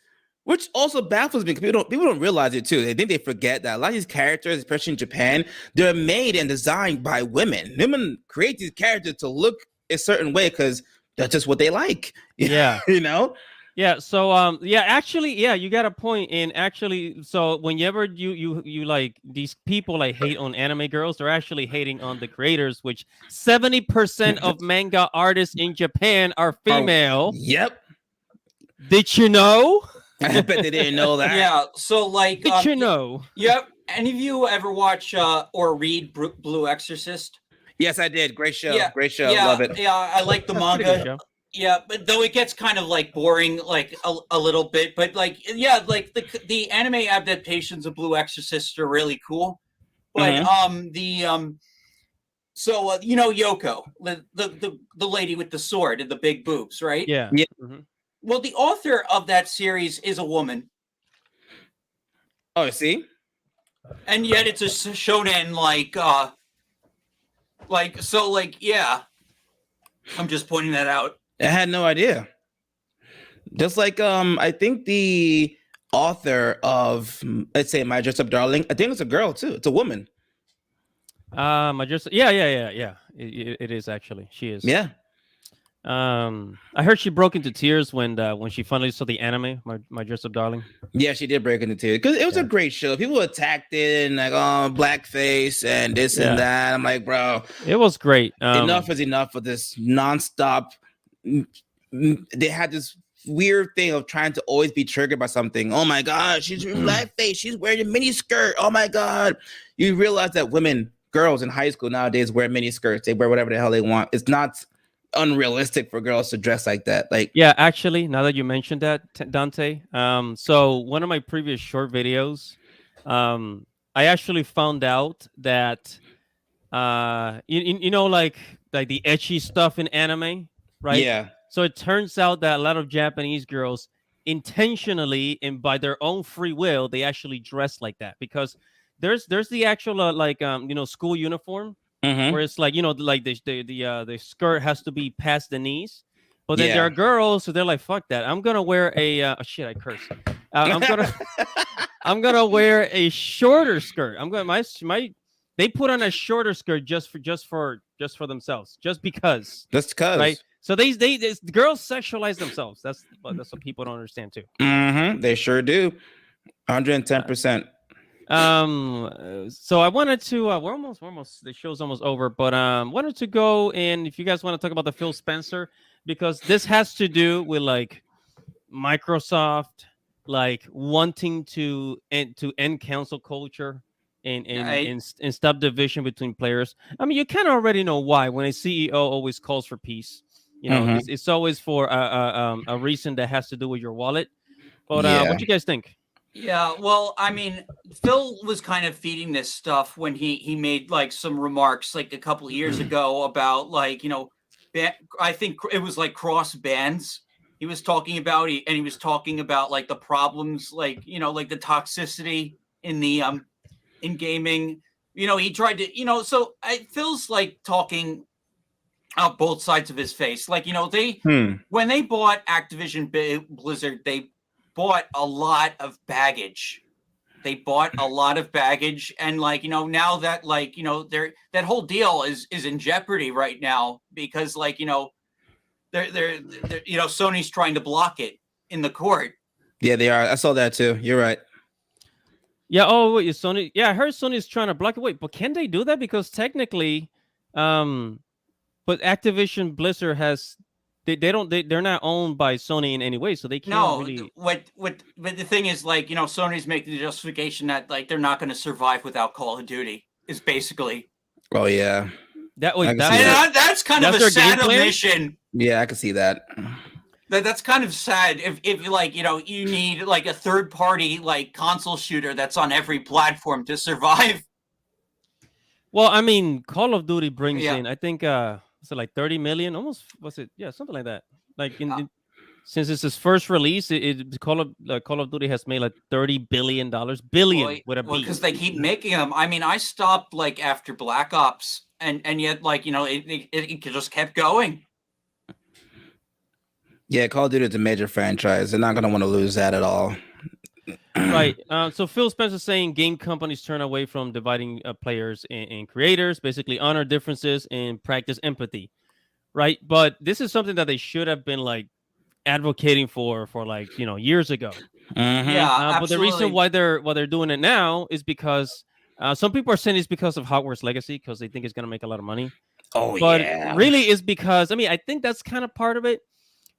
Which also baffles me because people don't realize it too. They think they forget that a lot of these characters, especially in Japan, they're made and designed by women. Women create these characters to look a certain way because that's just what they like. Yeah. You know? Yeah, so actually, yeah, you got a point. And actually, so whenever you like these people like hate on anime girls, they're actually hating on the creators, which 70% of manga artists in Japan are female. Yep. Did you know? I bet they didn't know that. Yeah, so like, Did you know? Yep. Any of you ever watch or read Blue Exorcist? Yes, I did. Great show. Yeah, Great show. Yeah, Love it. Yeah, I like the That's a pretty good manga. show. Yeah, but though it gets kind of like boring, like a little bit. But like, yeah, like the anime adaptations of Blue Exorcist are really cool. But so you know Yoko, the lady with the sword and the big boobs, right? Yeah. Yeah. Mhm. Well, the author of that series is a woman, Oh, see? and yet it's a shonen yeah. I'm just pointing that out. I had no idea. Just like I think the author of, let's say, My Dress Up Darling, I think it's a girl too. It's a woman. I just yeah. It is actually. She is. Yeah. I heard she broke into tears when she finally saw the anime, My Dress Up Darling. Yeah, she did break into tears because it was a great show. People attacked it and like, oh, blackface and this and that. I'm like, bro, it was great. Enough is enough of this nonstop. They had this weird thing of trying to always be triggered by something. Oh my God, she's wearing blackface. She's wearing a mini skirt. Oh my God. You realize that girls in high school nowadays wear mini skirts. They wear whatever the hell they want. It's not unrealistic for girls to dress like that. Like, yeah, actually, now that you mentioned that, Dante, so one of my previous short videos, I actually found out that you know, like the ecchi stuff in anime, right? yeah. So it turns out that a lot of Japanese girls intentionally and by their own free will, they actually dress like that because there's the actual school uniform. Mm-hmm. Where it's like, you know, like the skirt has to be past the knees, but then there Yeah. are girls, so they're like, fuck that, I'm gonna wear a shit, I curse. I'm gonna wear a shorter skirt. I'm gonna they put on a shorter skirt just for themselves, just because. Just because. Right. So the girls sexualize themselves. That's what people don't understand too. Mm-hmm. They sure do. 110%. So I wanted to we're almost the show's almost over, but wanted to go, and if you guys want to talk about the Phil Spencer, because this has to do with like Microsoft like wanting to end cancel culture and stop division between players. I mean, you kind of already know why when a CEO always calls for peace. You know, it's always for a reason that has to do with your wallet. But what do you guys think? Yeah, well, I mean, Phil was kind of feeding this stuff when he made like some remarks like a couple of years ago about like, you know, I think it was like cross bans. He was talking about he was talking about like the problems, like, you know, like the toxicity in the in gaming. You know, he tried to, you know, so Phil's like talking out both sides of his face. Like, you know, when they bought Activision Blizzard, they bought a lot of baggage. And like, you know, now that like, you know, that whole deal is in jeopardy right now because like, you know, they're you know, Sony's trying to block it in the court. Yeah, they are. I saw that too. You're right. Yeah. Oh, wait, Sony. Yeah, I heard Sony's trying to block it. Wait, but can they do that? Because technically, but Activision Blizzard has they're not owned by Sony in any way, so they can't really. But the thing is, like, you know, Sony's making the justification that like they're not going to survive without Call of Duty is basically. Oh yeah. That's kind of a sad omission. Yeah, I can see that. That's kind of sad if like, you know, you need like a third party like console shooter that's on every platform to survive. Well, I mean, Call of Duty brings in, I think, was it like 30 million? Almost, was it? Yeah, something like that. Like, since it's his first release, Call of Duty has made like $30 billion. Billion with a B. Because they keep making them. I mean, I stopped like after Black Ops, and yet, like, you know, it just kept going. Yeah, Call of Duty is a major franchise. They're not going to want to lose that at all. Right. So Phil Spencer saying game companies turn away from dividing players and creators, basically honor differences and practice empathy. Right. But this is something that they should have been like advocating for like years ago. Mm-hmm. Yeah, But the reason absolutely. why they're doing it now is because some people are saying it's because of Hogwarts Legacy because they think it's going to make a lot of money. Oh But yeah. really, is because I think that's kind of part of it.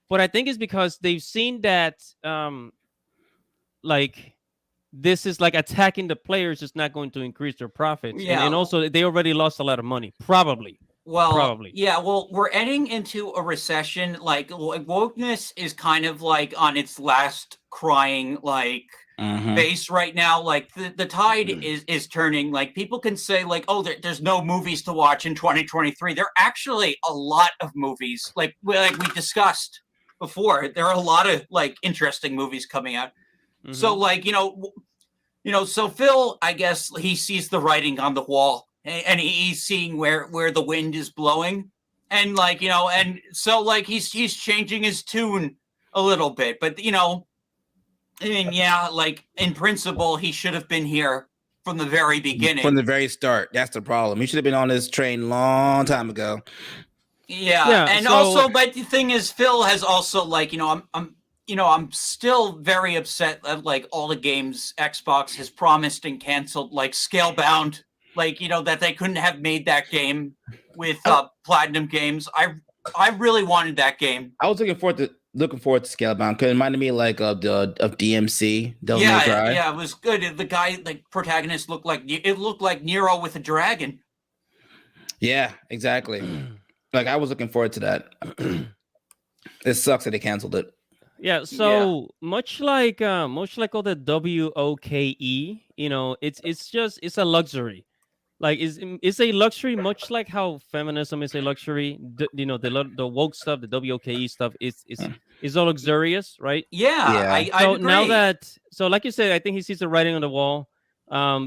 But I think it's because they've seen that like this is like attacking the players is not going to increase their profits, and Yeah. also they already lost a lot of money, probably. Well, Probably. yeah, well, we're heading into a recession. Like wokeness is kind of like on its last crying like Mm-hmm. base right now. Like the tide is turning. Like people can say like, oh, there's no movies to watch in 2023. There are actually a lot of movies. Like we discussed before, there are a lot of like interesting movies coming out. So like so Phil, I guess he sees the writing on the wall, and he's seeing where the wind is blowing, and like and so like he's changing his tune a little bit, but I mean, yeah, like in principle, he should have been here from the very beginning. From the very start. That's the problem. He should have been on this train long time ago. Yeah, and so- also, but the thing is, Phil has also like I'm still very upset that like all the games Xbox has promised and canceled, like Scalebound, like that they couldn't have made that game with Platinum Games. I really wanted that game. I was looking forward to Scalebound because it reminded me like of DMC. Devil May Yeah, Cry. yeah, it was good. The guy, like protagonist, looked like Nero with a dragon. Yeah, exactly. Like I was looking forward to that. It sucks that they canceled it. Yeah, so much like all the WOKE, it's a luxury. Like it's a luxury, much like how feminism is a luxury. The woke stuff, the WOKE stuff is all luxurious, right? Yeah, Yeah. I So agree. now that, like you said, I think he sees the writing on the wall,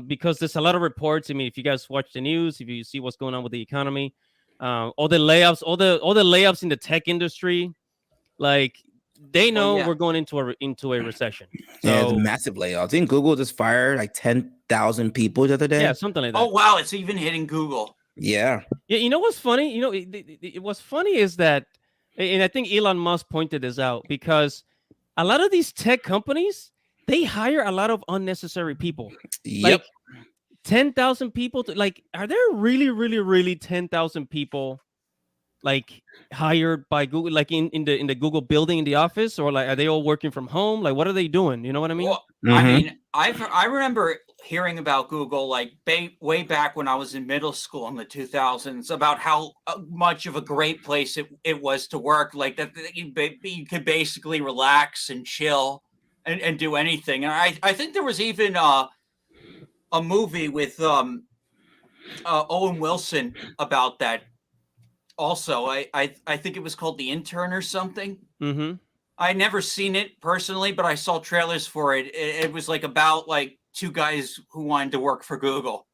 because there's a lot of reports. I mean, if you guys watch the news, if you see what's going on with the economy, all the layoffs, all the layoffs in the tech industry, like they know we're going into a recession. So Yeah, it's massive layoffs. Didn't Google just fire like 10,000 people the other day? yeah, something like that. Oh wow, it's even hitting Google. Yeah. Yeah, you know what's funny? What's funny is that, and I think Elon Musk pointed this out, because a lot of these tech companies, they hire a lot of unnecessary people. Yep. Like 10,000 people. Like, are there really 10,000 people like hired by Google, like in the Google building in the office, or like are they all working from home? Like, what are they doing? You know what I mean? Well, I mean, I remember hearing about Google like way back when I was in middle school in the 2000s about how much of a great place it was to work. Like that you could basically relax and chill and do anything. And I think there was even a movie with Owen Wilson about that. Also, I think it was called The Intern or something. Mm-hmm. I never seen it personally, but I saw trailers for it. It was like about like two guys who wanted to work for Google.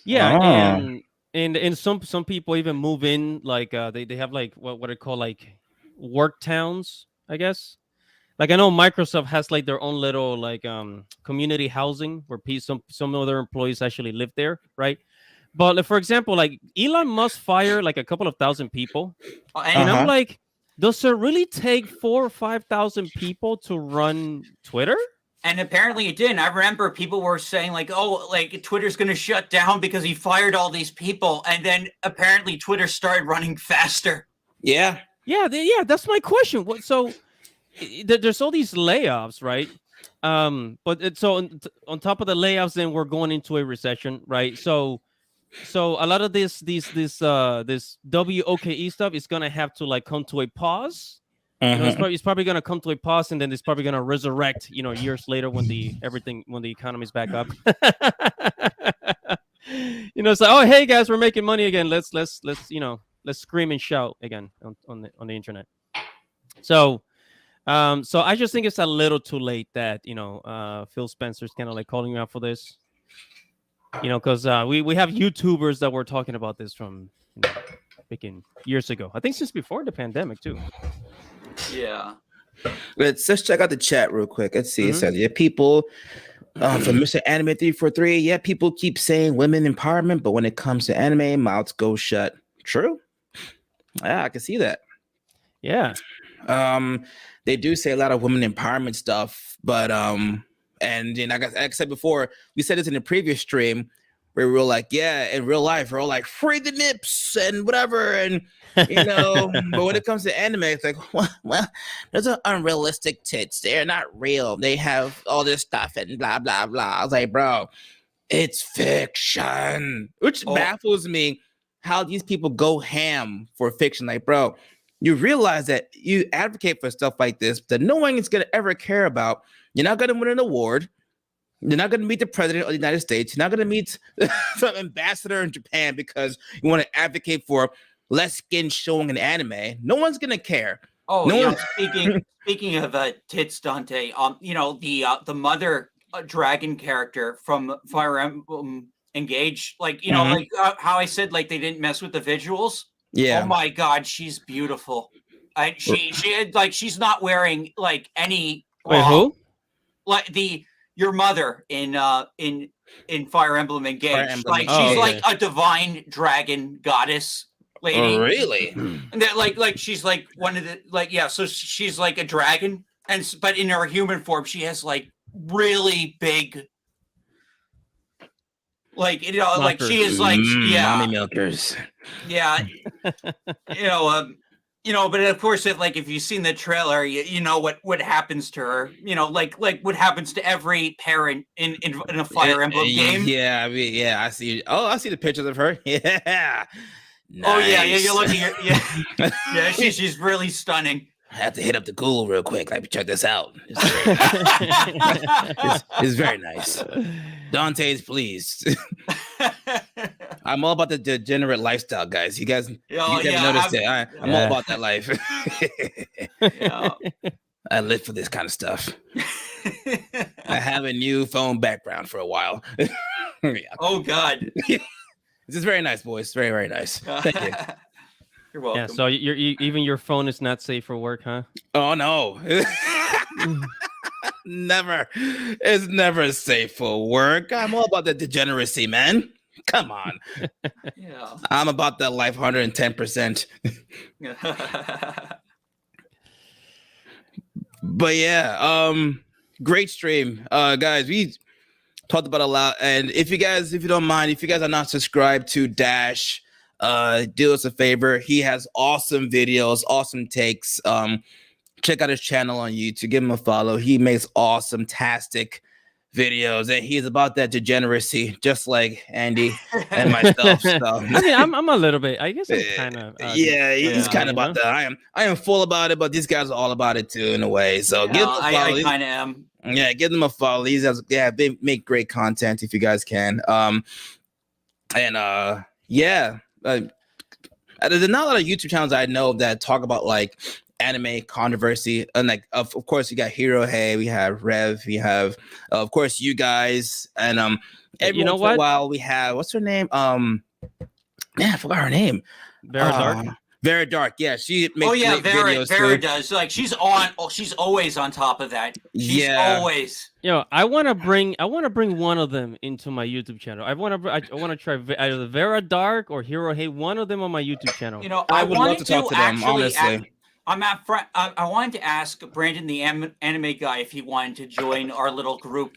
Yeah, Oh. and some people even move in, like they have like what they call like work towns, I guess. Like I know Microsoft has like their own little like community housing where some other employees actually live there, right? But like, for example, like Elon Musk fired like a couple of thousand people, and I'm like, does it really take 4,000 or 5,000 people to run Twitter? And apparently it didn't. I remember people were saying like, oh, like Twitter's going to shut down because he fired all these people. And then apparently Twitter started running faster. Yeah. Yeah. That's my question. So there's all these layoffs, right? But so on top of the layoffs, then we're going into a recession, right? So a lot of this WOKE stuff is going to have to like come to a pause. It's probably going to come to a pause, and then it's probably going to resurrect, years later when the economy's back up. It's like, oh, hey guys, we're making money again. Let's scream and shout again on the internet. So I just think it's a little too late that Phil Spencer's kind of like calling you out for this. Because we have YouTubers that were talking about this from freaking years ago. I think since before the pandemic too. Yeah. Let's check out the chat real quick. Let's see. It Mhm. says, yeah, people from Mr. Anime 343. Yeah, people keep saying women empowerment, but when it comes to anime, mouths go shut. True. Yeah, I can see that. Yeah. They do say a lot of women empowerment stuff, but and you know, like I said before, we said this in the previous stream where we were like, yeah, in real life, we're all like, free the nips and whatever, and you know, but when it comes to anime, it's like, well, those are unrealistic tits. They're not real. They have all this stuff and blah blah blah. I was like, bro, it's fiction, which baffles me how these people go ham for fiction. Like, bro, you realize that you advocate for stuff like this that no one is going to ever care about. You're not going to win an award. You're not going to meet the president of the United States. You're not going to meet some ambassador in Japan because you want to advocate for less skin showing in anime. No one's going to care. Oh, No yeah. one- Speaking of tits, Dante. You know, the mother dragon character from Fire Emblem Engage. Like, you know, Mhm. like how I said, like they didn't mess with the visuals. Yeah. Oh my God, she's beautiful. She had like she's not wearing like any. Wait, who? Like your mother in Fire Emblem Engage. Fire Emblem Like Engage. she's Oh, like okay. a divine dragon goddess lady. Oh, really? And that like she's like one of the like yeah. So she's like a dragon, but in her human form, she has like really big. Like you know, like she is like yeah, Mommy milkers. yeah, you know, but of course, if you've seen the trailer, you know what happens to her. You know, like what happens to every parent in a Fire Emblem game. Yeah, I mean, yeah, I see. Oh, I see the pictures of her. Yeah. Oh yeah, Nice. you're looking at yeah, she's really stunning. I have to hit up the Google real quick. Like, check this out. It's very nice. Dante's, please. I'm all about the degenerate lifestyle, guys. You guys noticed it. I'm all about that life. Yeah. I live for this kind of stuff. I have a new phone background for a while. Yeah. Oh God. This is very nice, boys. Very, very nice. Thank you. You're welcome. Yeah, so even your phone is not safe for work, huh? Oh no. Never. It's never safe for work. I'm all about the degeneracy, man. Come on. Yeah. I'm about that life 110%. But yeah, great stream. Guys, we talked about a lot. And if you don't mind, if you guys are not subscribed to Dash, do us a favor. He has awesome videos, awesome takes. Check out his channel on YouTube. Give him a follow. He makes awesome-tastic videos, and he's about that degeneracy, just like Andy and myself. So I mean, I'm a little bit. I guess I'm kind of. yeah, he's kind of about that. I am full about it, but these guys are all about it too, in a way. So give them a follow. I kind of am. Yeah, give them a follow. These guys, yeah, they make great content if you guys can. Yeah. There's not a lot of YouTube channels I know that talk about like anime controversy, and like of course you got Hero Hey, we have Rev, we have of course you guys, and every you know once in a what? while we have what's her name? I forgot her name. Very dark. Very dark. Yeah, she makes great Vera videos too. does. Like she's always on top of that. She's always. Yo, I want to bring one of them into my YouTube channel. I want to try either Vera Dark or Hero Hey, one of them on my YouTube channel. You know, I would love to talk to them, honestly. I wanted to ask Brandon, the anime guy, if he wanted to join our little group,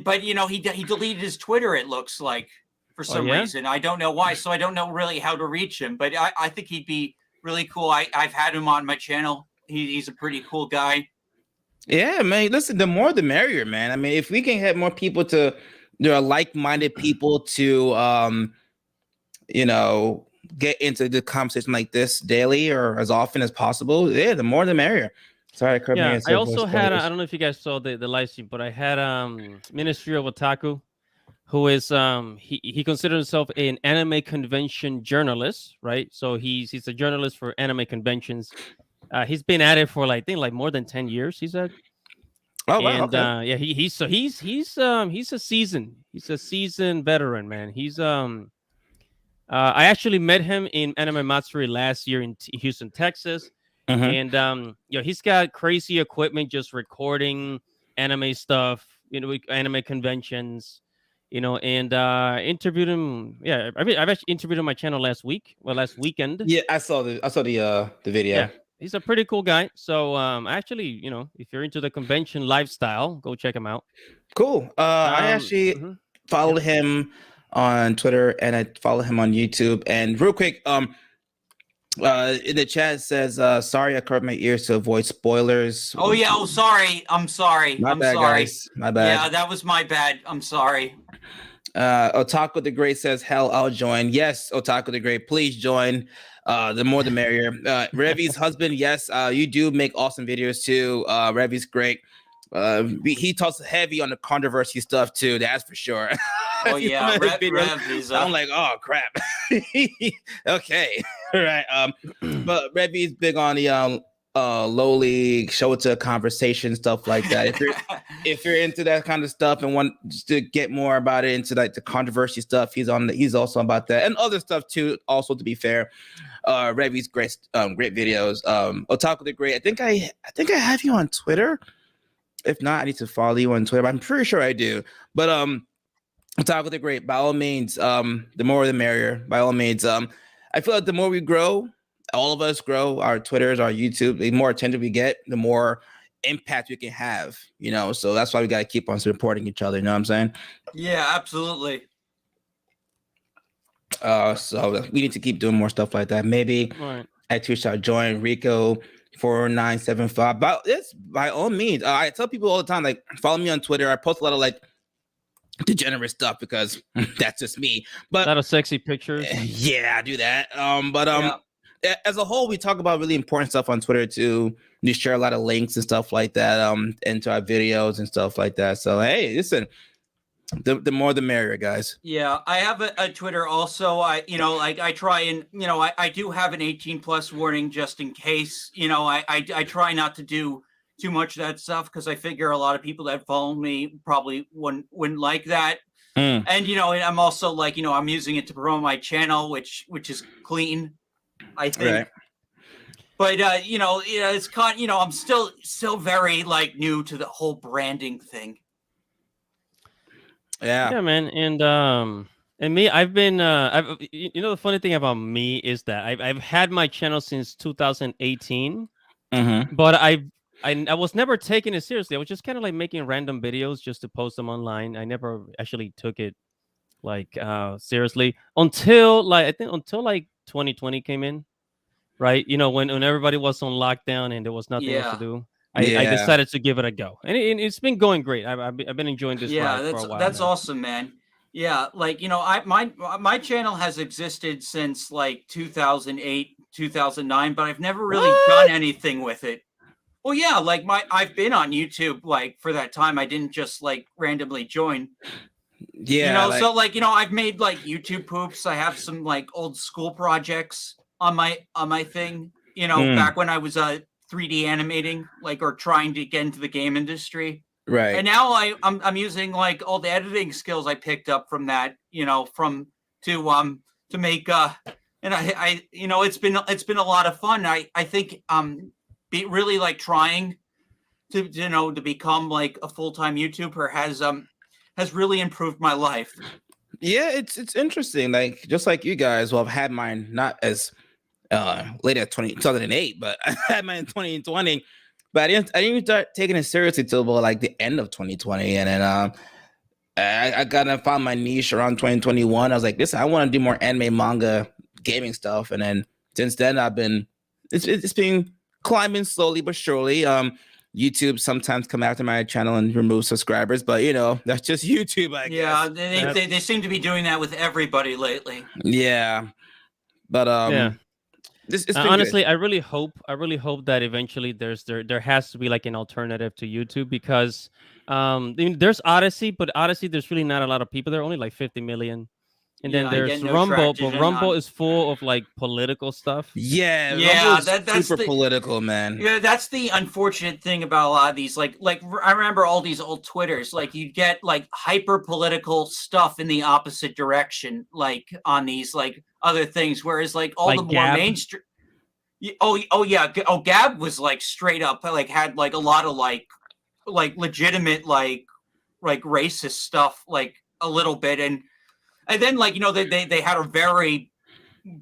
but you know he deleted his Twitter. It looks like for some reason. I don't know why. So I don't know really how to reach him. But I think he'd be really cool. I've had him on my channel. He's a pretty cool guy. Yeah, man. Listen, the more the merrier, man. I mean, if we can have more people there are like-minded people to you know, get into the conversation like this daily or as often as possible. Yeah, the more the merrier. Sorry, I also had I don't know if you guys saw the live stream, but I had Ministry of Otaku, who is he considers himself an anime convention journalist, right? So he's a journalist for anime conventions. He's been at it for I think more than 10 years, he said. Oh wow, and okay. yeah, he's a seasoned veteran, man. He's I actually met him in Anime Matsuri last year in Houston, Texas, And he's got crazy equipment just recording anime stuff, anime conventions, and interviewed him. Yeah, I've actually interviewed him on my channel last weekend. Yeah, I saw the video. Yeah, he's a pretty cool guy. So actually, if you're into the convention lifestyle, go check him out. Cool. I actually followed him on Twitter and I follow him on YouTube. And real quick, in the chat it says, sorry, I covered my ears to avoid spoilers. Oh yeah. Oh, sorry. I'm sorry. My I'm bad, sorry. guys. My bad. Yeah, that was my bad. I'm sorry. Otaku the Great says, hell, I'll join. Yes, Otaku the Great, please join. The more the merrier. Revi's husband, yes, you do make awesome videos too. Revi's great. He talks heavy on the controversy stuff too, that's for sure. Oh yeah, Rev is I'm like, oh crap. Okay. All right. But Revi's big on the lowly show it to a conversation, stuff like that. If you're into that kind of stuff and want to get more about it, into like the controversy stuff, he's also about that and other stuff too. Also, to be fair, Revi's great videos. Otaku the Great. I think I have you on Twitter. If not, I need to follow you on Twitter. But I'm pretty sure I do. But Otaku the Great. By all means, the more the merrier. By all means, I feel like the more we grow, all of us grow, our Twitters, our YouTube, the more attention we get, the more impact we can have, so that's why we got to keep on supporting each other. You know what I'm saying? Yeah, absolutely. So we need to keep doing more stuff like that. Maybe I too shall join Rico 4975. But it's by all means. I tell people all the time, like, follow me on Twitter. I post a lot of like degenerate stuff because that's just me. But a lot of sexy pictures. Yeah, I do that. As a whole, we talk about really important stuff on Twitter too. We share a lot of links and stuff like that into our videos and stuff like that. So hey, listen, the more the merrier, guys. Yeah, I have a Twitter also. I try and I do have an 18+ warning just in case. I try not to do too much of that stuff because I figure a lot of people that follow me probably wouldn't like that. And and I'm also like I'm using it to promote my channel, which is clean, I think. Right. But it's I'm still very like new to the whole branding thing. Yeah, man. And me, I've been the funny thing about me is that I've had my channel since 2018. But I was never taking it seriously. I was just kind of like making random videos just to post them online. I never actually took it like seriously until like 2020 came in. Right, when everybody was on lockdown and there was nothing else to do, I decided to give it a go, and it's been going great. I've been enjoying this ride for a while. That's now. Awesome, man. Yeah, like my channel has existed since like 2008, 2009, but I've never really done anything with it. Well, yeah, like I've been on YouTube like for that time. I didn't just like randomly join. Yeah, so I've made like YouTube poops. I have some like old school projects on my thing, back when I was 3D animating, like, or trying to get into the game industry. Right. And now I'm using like all the editing skills I picked up from that, to make and I it's been a lot of fun. I think be really like trying to become like a full-time YouTuber has really improved my life. Yeah, it's interesting. Like just like you guys, well, I've had mine not as late at 2008, but I had mine in 2020. But I didn't even start taking it seriously till about like the end of 2020, and then I kind of found my niche around 2021. I was like, listen, I want to do more anime, manga, gaming stuff, and then since then it's been climbing slowly but surely. YouTube sometimes come after my channel and remove subscribers, but that's just YouTube, I guess. Yeah, they seem to be doing that with everybody lately. Yeah, but honestly, I really hope that eventually there has to be like an alternative to YouTube because there's Odyssey, but Odyssey there's really not a lot of people. There are only like 50 million. And then there's Rumble, but Rumble is full of like political stuff. Yeah, that's super political, man. Yeah, that's the unfortunate thing about a lot of these. Like I remember all these old Twitters. Like you get like hyper political stuff in the opposite direction, like on these like other things. Whereas like all like the more mainstream. Oh yeah. Gab was like straight up like had like a lot of like legitimate like racist stuff like a little bit, and then like they had a very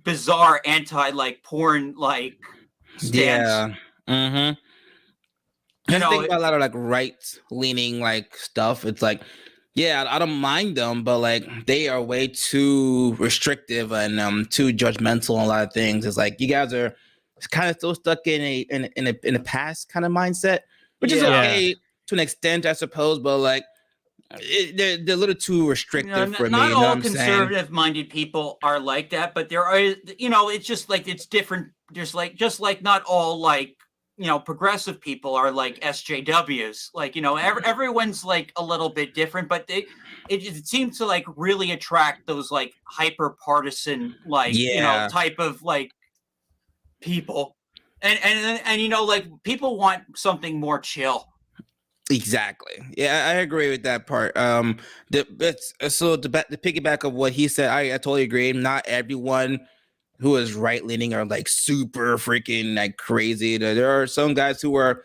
bizarre anti like porn like stance. Yeah. Mm-hmm. You That's the know, thing about a lot of like right leaning like stuff. It's like, yeah, I don't mind them, but like they are way too restrictive and too judgmental on a lot of things. It's like you guys are kind of still stuck in a past kind of mindset, which is Yeah. okay to an extent, I suppose. But like they're a little too restrictive for me. not You know what all I'm saying? conservative minded people are like that, but there are, it's just like it's different. There's like just like not all like progressive people are like SJWs. Like everyone's like a little bit different, but it seems to like really attract those like hyper partisan like Yeah, type of like people, and like people want something more chill. exactly. Yeah, I agree with that part. The piggyback of what he said, I totally agree. Not everyone who is right leaning are like super freaking like crazy. There are some guys who are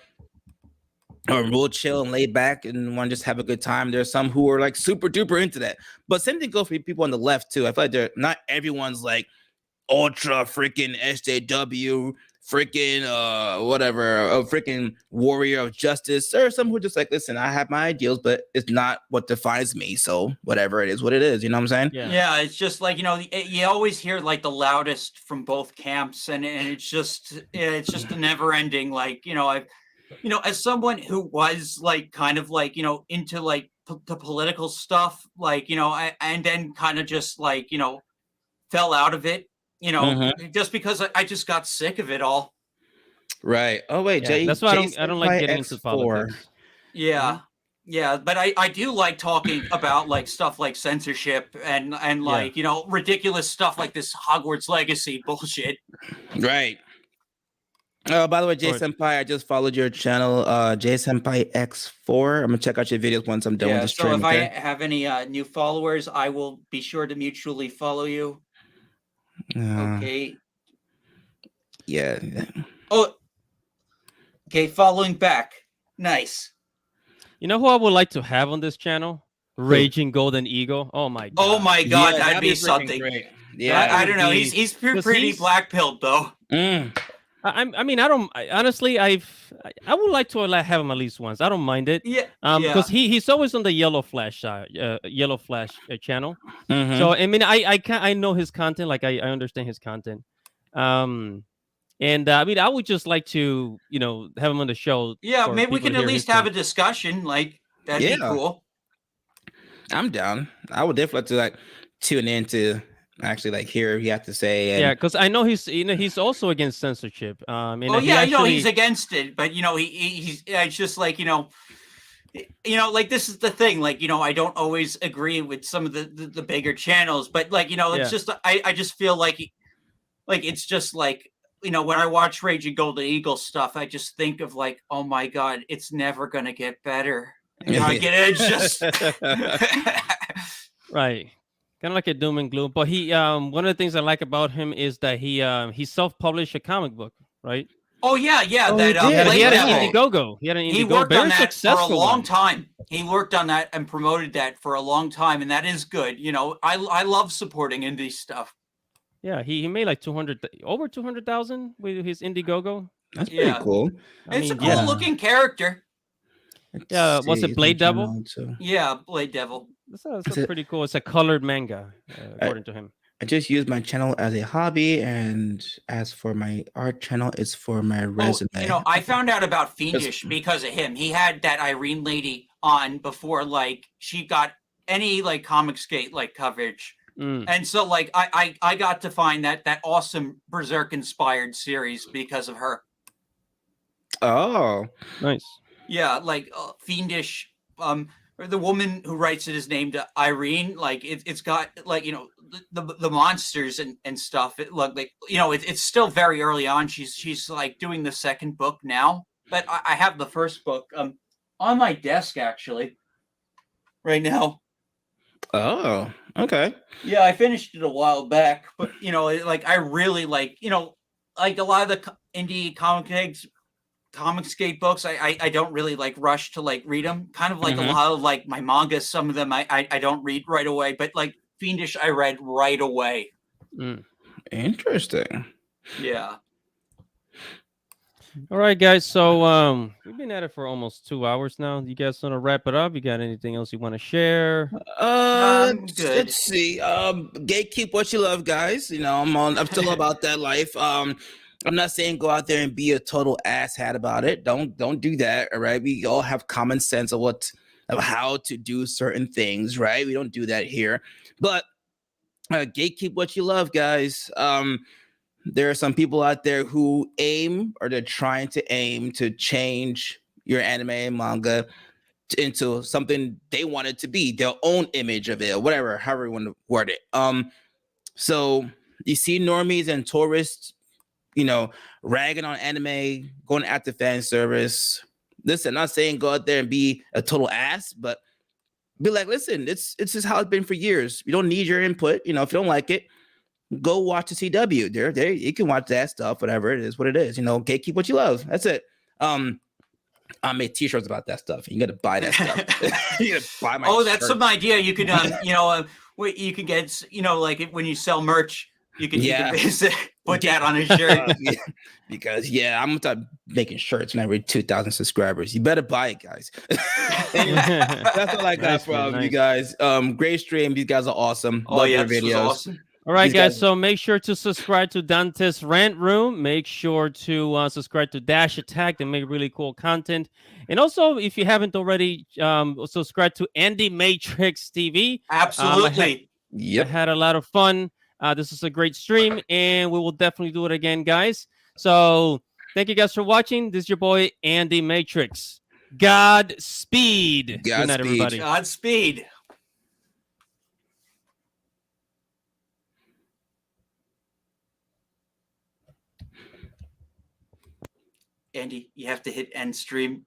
real chill and laid back and want to just have a good time. There's some who are like super duper into that. But same thing goes for people on the left too. I feel like not everyone's like ultra freaking SJW, freaking whatever, a freaking warrior of justice. There are some who are just like, listen, I have my ideals, but it's not what defines me. So whatever it is, what it is. You know what I'm saying? Yeah, it's just like you always hear like the loudest from both camps, and it's just a never ending. Like I've as someone who was like kind of like into like the political stuff, like and then kind of just like fell out of it. Just because I just got sick of it all. Right. Oh wait, Yeah, that's why I don't like getting into X4. politics. Yeah. Yeah, but I do like talking about like stuff like censorship and like ridiculous stuff like this Hogwarts Legacy bullshit. Right. By the way, J Or- Senpai, I just followed your channel, J Senpai X4. I'm gonna check out your videos once I'm done with the So stream. if Okay. I have any new followers, I will be sure to mutually follow you. Okay. Yeah. Oh, okay. Following back. Nice. You know who I would like to have on this channel? Raging Golden Eagle. Oh my god. Oh my god, Yeah, that'd be freaking something. great. Yeah. I don't know. would be- He's 'cause pretty he's- black pilled though. Mm. I mean, honestly, I would like to have him at least once. I don't mind it. Yeah. Because he's always on the Yellow Flash channel. Mhm. So I mean, I know his content. Like I understand his content. And I mean, I would just like to have him on the show. Yeah, for maybe we people can to at hear least his have a take. discussion. Like that'd be Yeah. cool. I'm down. I would definitely like to like tune in to actually like hear what you have to say. And Yeah, because I know he's also against censorship. And Oh he yeah, actually, he's against it, but he's it's just like like this is the thing. Like I don't always agree with some of the bigger channels, but like it's just I just feel like it's just like when I watch Raging Golden Eagle stuff, I just think of like, oh my god, it's never gonna get better. I get it. It's just right, kind of like a doom and gloom. But he one of the things I like about him is that he self-published a comic book, right? oh yeah, Oh, that he did. He had an Yeah. Indiegogo. He had an Indiegogo. he worked Very on that for a successful long one. time. He worked on that and promoted that for a long time, and that is good. I love supporting indie stuff. Yeah, he made like over 200,000 with his Indiegogo. That's pretty Yeah. cool. It's a mean, cool yeah. looking character. Yeah, Let's was it see, Blade some Devil? channel too. Yeah, Blade Devil. That's pretty cool. It's a colored manga, according to him. I just use my channel as a hobby, and as for my art channel, it's for my resume. I found out about Fiendish because of him. He had that Irene lady on before, like she got any like Comicsgate like coverage, and so like I got to find that awesome Berserk inspired series because of her. Oh, Nice. Yeah, like Fiendish. Or the woman who writes it is named Irene. Like it's got like the monsters and stuff. It look like it's still very early on. She's like doing the second book now, but I have the first book on my desk actually right now. okay. Yeah, I finished it a while back, but like I really like like a lot of the indie Comicscape books, I don't really like rush to like read them. Kind of like a lot of like my mangas, some of them I don't read right away, but like Fiendish I read right away. Interesting. Yeah. All right, guys. So we've been at it for almost 2 hours now. You guys want to wrap it up? You got anything else you want to share? I'm good. Let's see. Gatekeep what you love, guys. You know, I'm still about that life. I'm not saying go out there and be a total asshat about it. Don't do that. All right. We all have common sense of how to do certain things, right? We don't do that here. But gatekeep what you love, guys. There are some people out there who they're trying to aim to change your anime and manga into something they want it to be, their own image of it, or whatever, however you want to word it. So you see normies and tourists, ragging on anime, going after fan service. Listen, I'm not saying go out there and be a total ass, but be like, listen, it's just how it's been for years. We don't need your input. If you don't like it, go watch the CW. There, you can watch that stuff, whatever it is, what it is. Gatekeep what you love. That's it. I made T-shirts about that stuff. You got to buy that stuff. You got to buy my. Oh, that's some idea. You could, you could get, like when you sell merch, you can put that on a shirt. Because I'm gonna start making shirts when I reach 2,000 subscribers. You better buy it, guys. That's all I got from you guys. Great stream. These guys are awesome. Oh, Love yeah, your this was videos. awesome. All right, guys. So make sure to subscribe to Dante's Rant Room. Make sure to subscribe to Dash Attack. They make really cool content. And also, if you haven't already, subscribe to Andy Matrix TV. Absolutely. I had a lot of fun. This is a great stream, and we will definitely do it again, guys. So thank you guys for watching. This is your boy, Andy Matrix. Godspeed. Good night, everybody. Godspeed. Andy, you have to hit end stream.